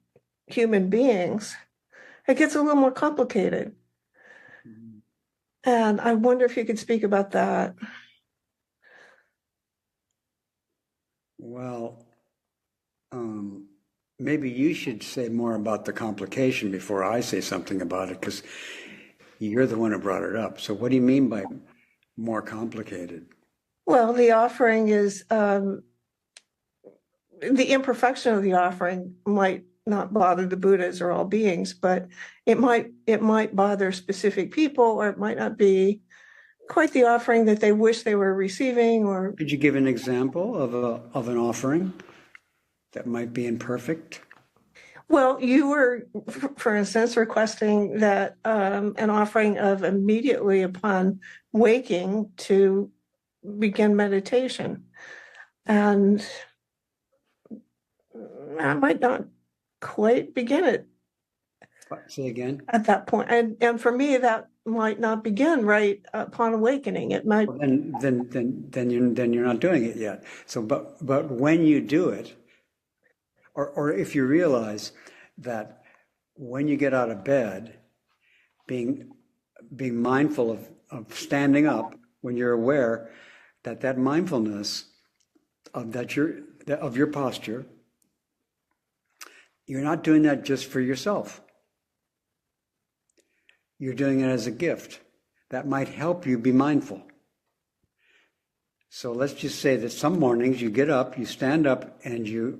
human beings, it gets a little more complicated. And I wonder if you could speak about that. Well, maybe you should say more about the complication before I say something about it, because you're the one who brought it up. So what do you mean by more complicated? Well, the offering is, the imperfection of the offering might not bother the Buddhas or all beings, but it might bother specific people, or it might not be quite the offering that they wish they were receiving. Or could you give an example of an offering that might be imperfect? Well, you were, for instance, requesting that an offering of immediately upon waking to begin meditation, and I might not quite begin it. Say again. at that point. And for me, that might not begin right upon awakening. It might. Well, then you're not doing it yet. So, but when you do it, or if you realize that when you get out of bed, being mindful of standing up, when you're aware that mindfulness of your posture, you're not doing that just for yourself. You're doing it as a gift that might help you be mindful. So let's just say that some mornings you get up, you stand up, and you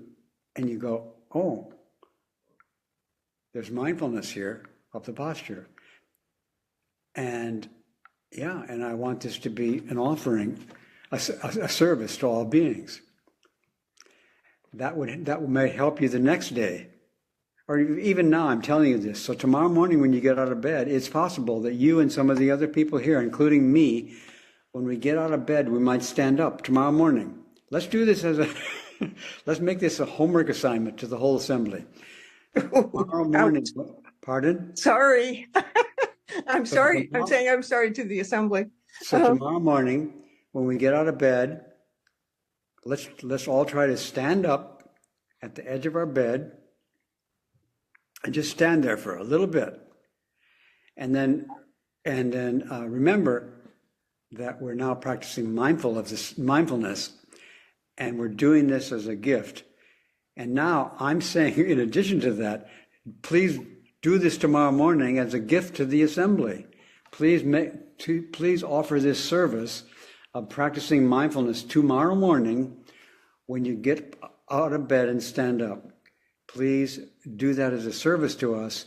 go, oh, there's mindfulness here of the posture. And yeah, and I want this to be an offering, a service to all beings. That may help you the next day. Or even now, I'm telling you this. So tomorrow morning when you get out of bed, it's possible that you and some of the other people here, including me, when we get out of bed, we might stand up tomorrow morning. Let's do this let's make this a homework assignment to the whole assembly. Tomorrow morning, pardon? Sorry. I'm sorry. I'm saying I'm sorry to the assembly. So tomorrow morning, when we get out of bed, let's all try to stand up at the edge of our bed and just stand there for a little bit. And then remember that we're now practicing mindfulness, and we're doing this as a gift. And now I'm saying, in addition to that, please do this tomorrow morning as a gift to the assembly. Please offer this service of practicing mindfulness tomorrow morning when you get out of bed and stand up. Please do that as a service to us.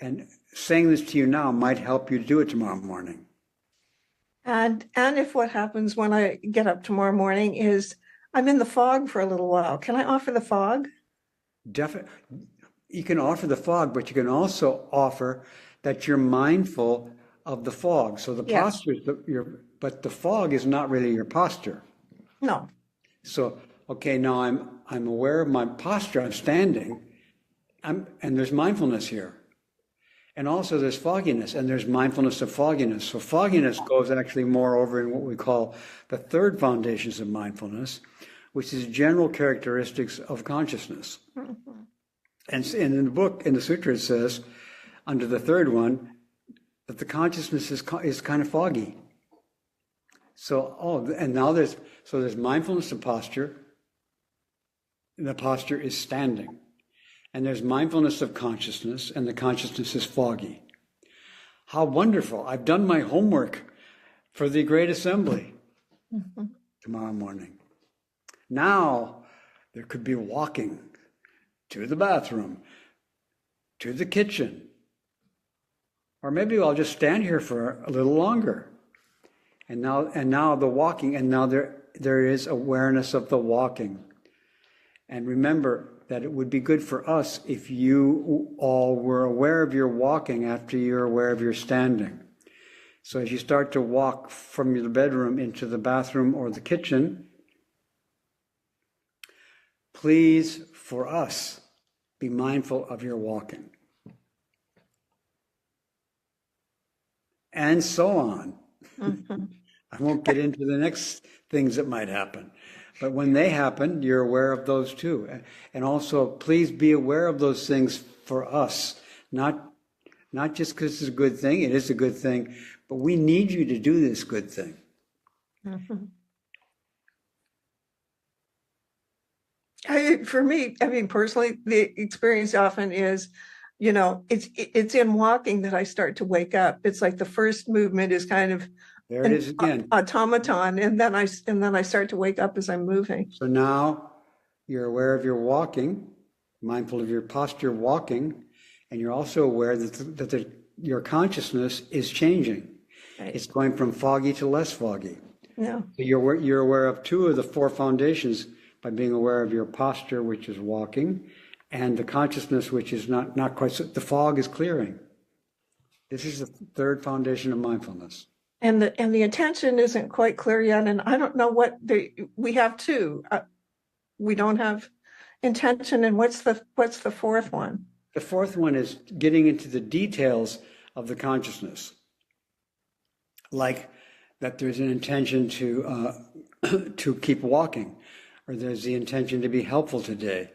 And saying this to you now might help you do it tomorrow morning. And if what happens when I get up tomorrow morning is I'm in the fog for a little while, can I offer the fog? Definitely. You can offer the fog, but you can also offer that you're mindful of the fog. So the posture is but the fog is not really your posture. No. So, okay, now I'm aware of my posture. I'm standing, and there's mindfulness here. And also there's fogginess, and there's mindfulness of fogginess. So fogginess goes actually more over in what we call the third foundations of mindfulness, which is general characteristics of consciousness. Mm-hmm. And in the book, in the sutra, it says, under the third one, that the consciousness is kind of foggy. So, now there's mindfulness of posture. And the posture is standing. And there's mindfulness of consciousness, and the consciousness is foggy. How wonderful. I've done my homework for the Great Assembly tomorrow morning. Now, there could be walking to the bathroom, to the kitchen, or maybe I'll just stand here for a little longer. And now the walking, and now there is awareness of the walking. And remember that it would be good for us if you all were aware of your walking after you're aware of your standing. So as you start to walk from your bedroom into the bathroom or the kitchen, please, for us, be mindful of your walking. And so on. Mm-hmm. I won't get into the next things that might happen. But when they happen, you're aware of those too. And also, please be aware of those things for us. Not just because it's a good thing, it is a good thing, but we need you to do this good thing. Mm-hmm. For me, personally, the experience often is, it's in walking that I start to wake up. It's like the first movement is kind of there it is again, automaton, and then I start to wake up as I'm moving. So now you're aware of your walking, mindful of your posture walking, and you're also aware that your consciousness is changing. Right. It's going from foggy to less foggy. Yeah. So you're aware of two of the four foundations by being aware of your posture, which is walking, and the consciousness, which is not quite so, the fog is clearing. This is the third foundation of mindfulness. And the attention isn't quite clear yet, and I don't know what we have two. We don't have intention, and what's the fourth one? The fourth one is getting into the details of the consciousness, like that there's an intention to keep walking, or there's the intention to be helpful today,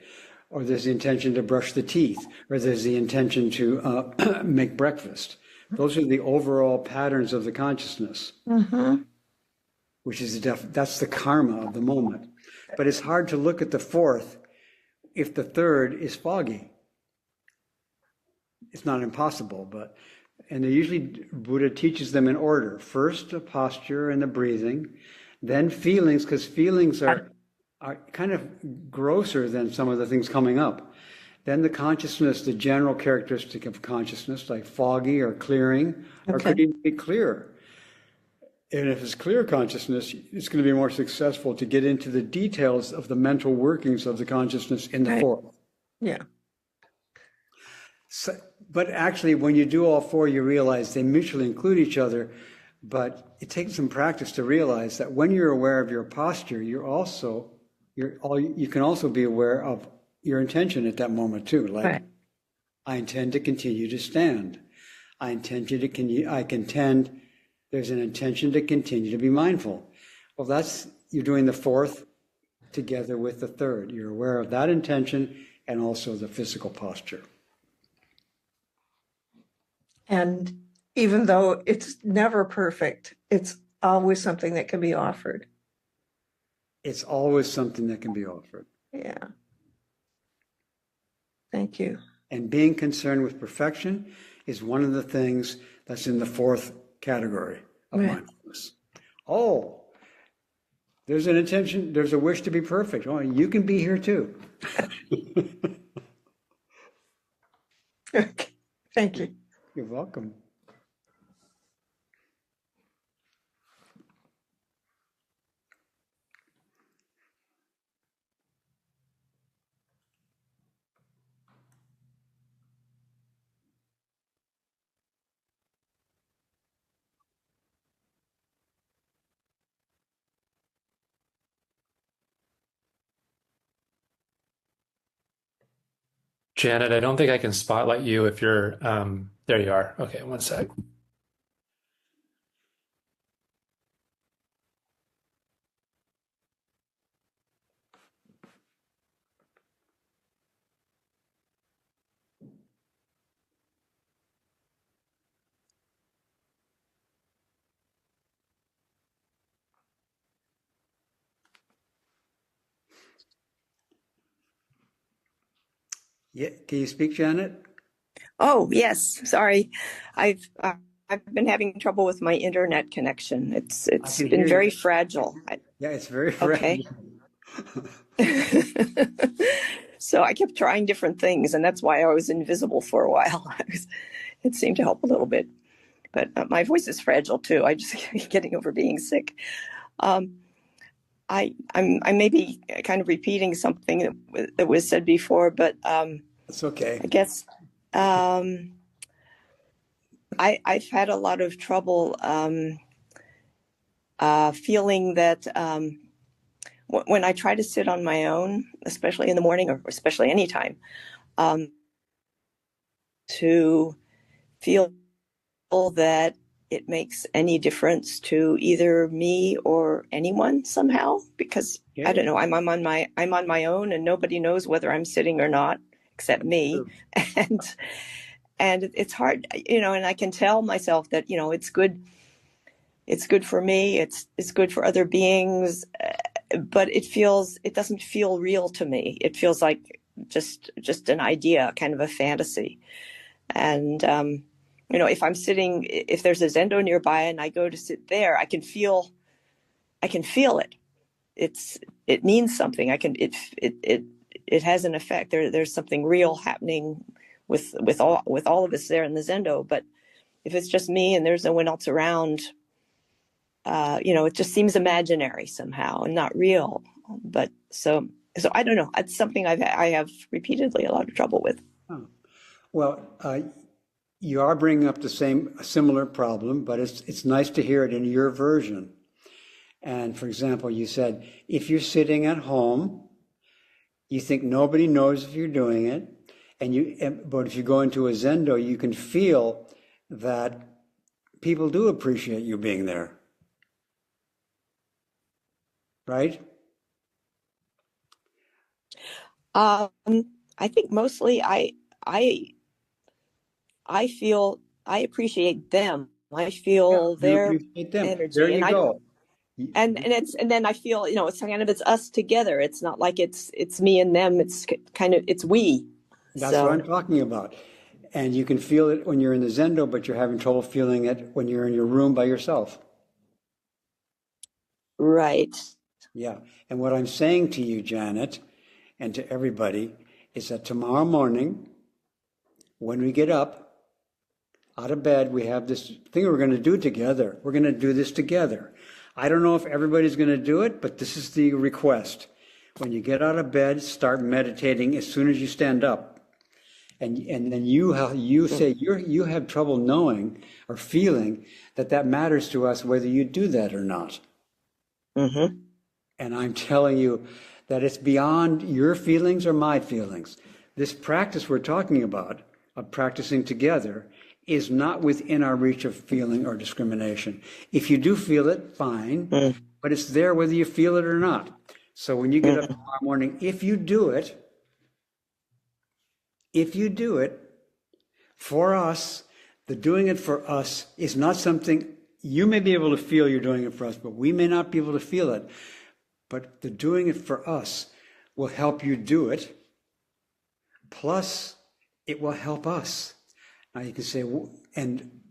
or there's the intention to brush the teeth, or there's the intention to make breakfast. Those are the overall patterns of the consciousness, which is that's the karma of the moment. But it's hard to look at the fourth if the third is foggy. It's not impossible, but, and usually Buddha teaches them in order. First, the posture and the breathing, then feelings, because feelings are kind of grosser than some of the things coming up. Then the consciousness, the general characteristic of consciousness, like foggy or clearing, or could even be clear. And if it's clear consciousness, it's going to be more successful to get into the details of the mental workings of the consciousness in the fourth. Yeah. So, but actually, when you do all four, you realize they mutually include each other. But it takes some practice to realize that when you're aware of your posture, you can also be aware of your intention at that moment too. Like, I intend to continue to stand. I intend to continue. There's an intention to continue to be mindful. Well, you're doing the fourth together with the third. You're aware of that intention and also the physical posture. And even though it's never perfect, it's always something that can be offered. It's always something that can be offered. Yeah. Thank you. And being concerned with perfection is one of the things that's in the fourth category of mindfulness. Oh, there's an intention, there's a wish to be perfect. Oh, you can be here too. Okay. Thank you. You're welcome. Janet, I don't think I can spotlight you if you're, there you are. Okay, one sec. Yeah, can you speak, Janet? Oh, yes. Sorry. I've been having trouble with my internet connection. It's been very fragile. Yeah, it's very fragile. Okay. So I kept trying different things, and that's why I was invisible for a while. It seemed to help a little bit, but my voice is fragile too. I just keep getting over being sick. I may be kind of repeating something that was said before, but it's okay. I guess I've had a lot of trouble feeling that when I try to sit on my own, especially in the morning or especially anytime, to feel that it makes any difference to either me or anyone somehow, because I don't know, I'm on my own and nobody knows whether I'm sitting or not except me. And it's hard, and I can tell myself that, it's good for me. It's good for other beings, but it doesn't feel real to me. It feels like just an idea, kind of a fantasy. And, if I'm sitting, if there's a zendo nearby and I go to sit there, I can feel it. It means something. It has an effect. There's something real happening with all of us there in the zendo. But if it's just me and there's no one else around, it just seems imaginary somehow and not real. But so I don't know. It's something I have repeatedly a lot of trouble with. Oh. Well, you are bringing up a similar problem, but it's nice to hear it in your version. And for example, you said, if you're sitting at home, you think nobody knows if you're doing it, But if you go into a Zendo, you can feel that people do appreciate you being there. Right? I think mostly I feel I appreciate them. I feel their energy. There you go. And then I feel, it's kind of, it's us together. It's not like it's me and them. It's kind of, it's we. That's what I'm talking about. And you can feel it when you're in the Zendo, but you're having trouble feeling it when you're in your room by yourself. Right. Yeah. And what I'm saying to you, Janet, and to everybody, is that tomorrow morning, when we get up out of bed, we have this thing we're going to do together. We're going to do this together. I don't know if everybody's going to do it, but this is the request. When you get out of bed, start meditating as soon as you stand up. And then you say you have trouble knowing or feeling that matters to us, whether you do that or not. Mm-hmm. And I'm telling you that it's beyond your feelings or my feelings. This practice we're talking about, of practicing together, is not within our reach of feeling or discrimination. If you do feel it, fine, but it's there whether you feel it or not. So when you get up tomorrow morning, if you do it, for us, the doing it for us is not something you may be able to feel you're doing it for us, but we may not be able to feel it. But the doing it for us will help you do it. Plus, it will help us. Now you can say, and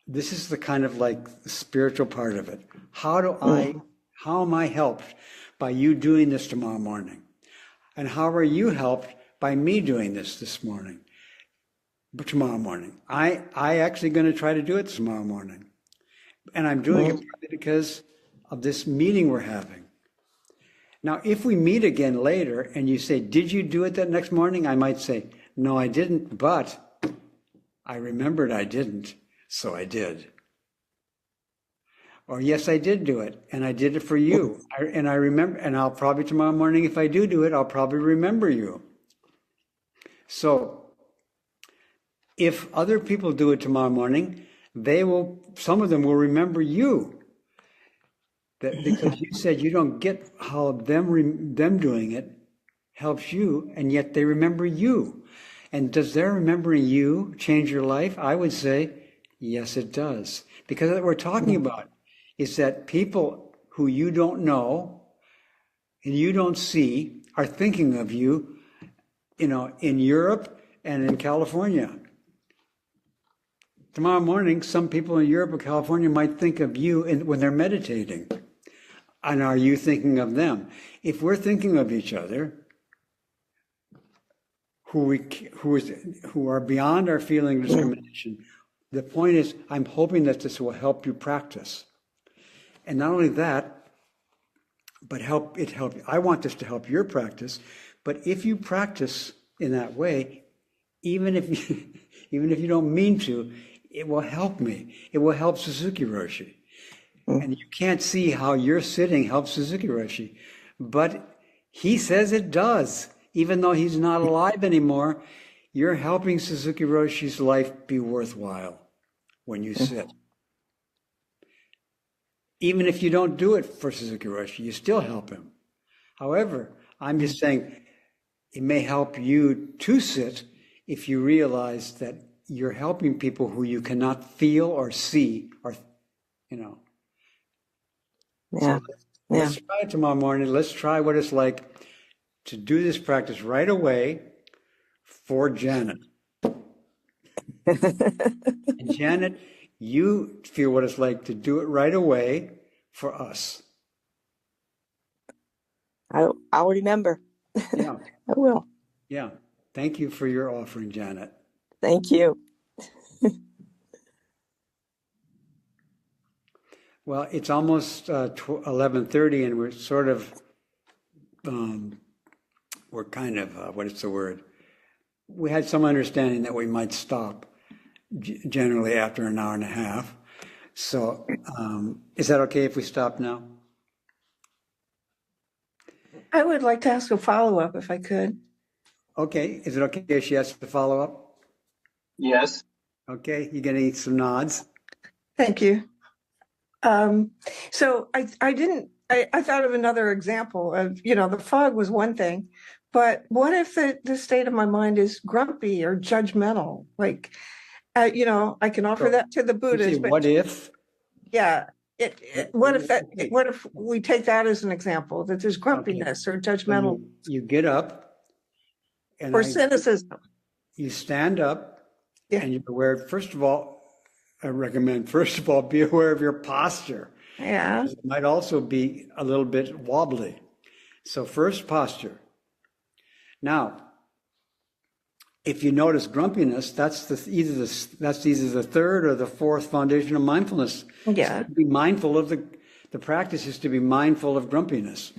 this is the kind of like the spiritual part of it. How am I helped by you doing this tomorrow morning? And how are you helped by me doing this morning? But tomorrow morning. I actually going to try to do it tomorrow morning. And I'm doing it because of this meeting we're having. Now, if we meet again later and you say, did you do it that next morning? I might say, no, I didn't, but I remembered I didn't, so I did. Or yes, I did do it, and I did it for you. And I remember, and I'll probably tomorrow morning, if I do it, I'll probably remember you. So if other people do it tomorrow morning, some of them will remember you. That because you said you don't get how them doing it helps you, and yet they remember you. And does their remembering you change your life? I would say, yes, it does. Because what we're talking about is that people who you don't know and you don't see are thinking of you, in Europe and in California. Tomorrow morning, some people in Europe or California might think of you when they're meditating. And are you thinking of them? If we're thinking of each other, who are beyond our feeling of discrimination, the point is, I'm hoping that this will help you practice. And not only that, but I want this to help your practice. But if you practice in that way, even if you don't mean to, it will help me. It will help Suzuki Roshi. And you can't see how your sitting helps Suzuki Roshi, but he says it does. Even though he's not alive anymore, you're helping Suzuki Roshi's life be worthwhile when you sit. Even if you don't do it for Suzuki Roshi, you still help him. However, I'm just saying it may help you to sit if you realize that you're helping people who you cannot feel or see or, Yeah. So let's try it tomorrow morning. Let's try what it's like to do this practice right away for Janet. And Janet, you feel what it's like to do it right away for us. I'll remember. Yeah. I will. Yeah. Thank you for your offering, Janet. Thank you. Well, it's almost 11:30, and we're sort of, what is the word? We had some understanding that we might stop generally after an hour and a half. So is that okay if we stop now? I would like to ask a follow-up if I could. Okay, is it okay if she has to follow up? Yes. Okay, you're getting some nods. Thank you. So I thought of another example of, the fog was one thing, but what if the state of my mind is grumpy or judgmental? Like, I can offer that to the Buddhas, but what if? yeah, what if we take that as an example, that there's grumpiness or judgmental You get up and or cynicism? You stand up Yeah. and you're aware, first of all, I recommend, first of all, be aware of your posture. Yeah. It might also be a little bit wobbly. So first, posture. Now, if you notice grumpiness, that's either the third or the fourth foundation of mindfulness. Yeah. So be mindful of the practice is to be mindful of grumpiness.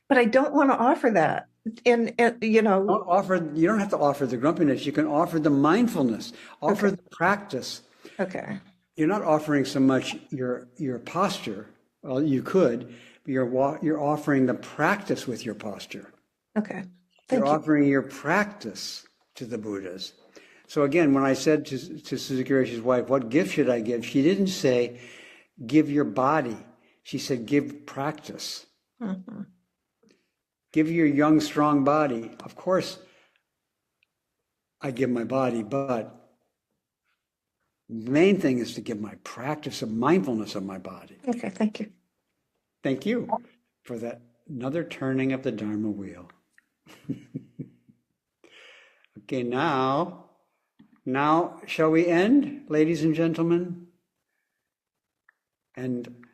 But I don't want to offer that. And you don't have to offer the grumpiness. You can offer the mindfulness, offer the practice. Okay. You're not offering so much your posture. Well, you could, but you're offering the practice with your posture. Okay. You're offering your practice to the Buddhas. So again, when I said to Suzuki Roshi's wife, what gift should I give? She didn't say, give your body. She said, give practice. Mm-hmm. Give your young, strong body. Of course, I give my body, but the main thing is to give my practice of mindfulness of my body. Okay, thank you. Thank you for that another turning of the Dharma wheel. Okay, now shall we end, ladies and gentlemen? And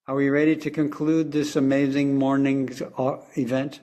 are we ready to conclude this amazing morning's event?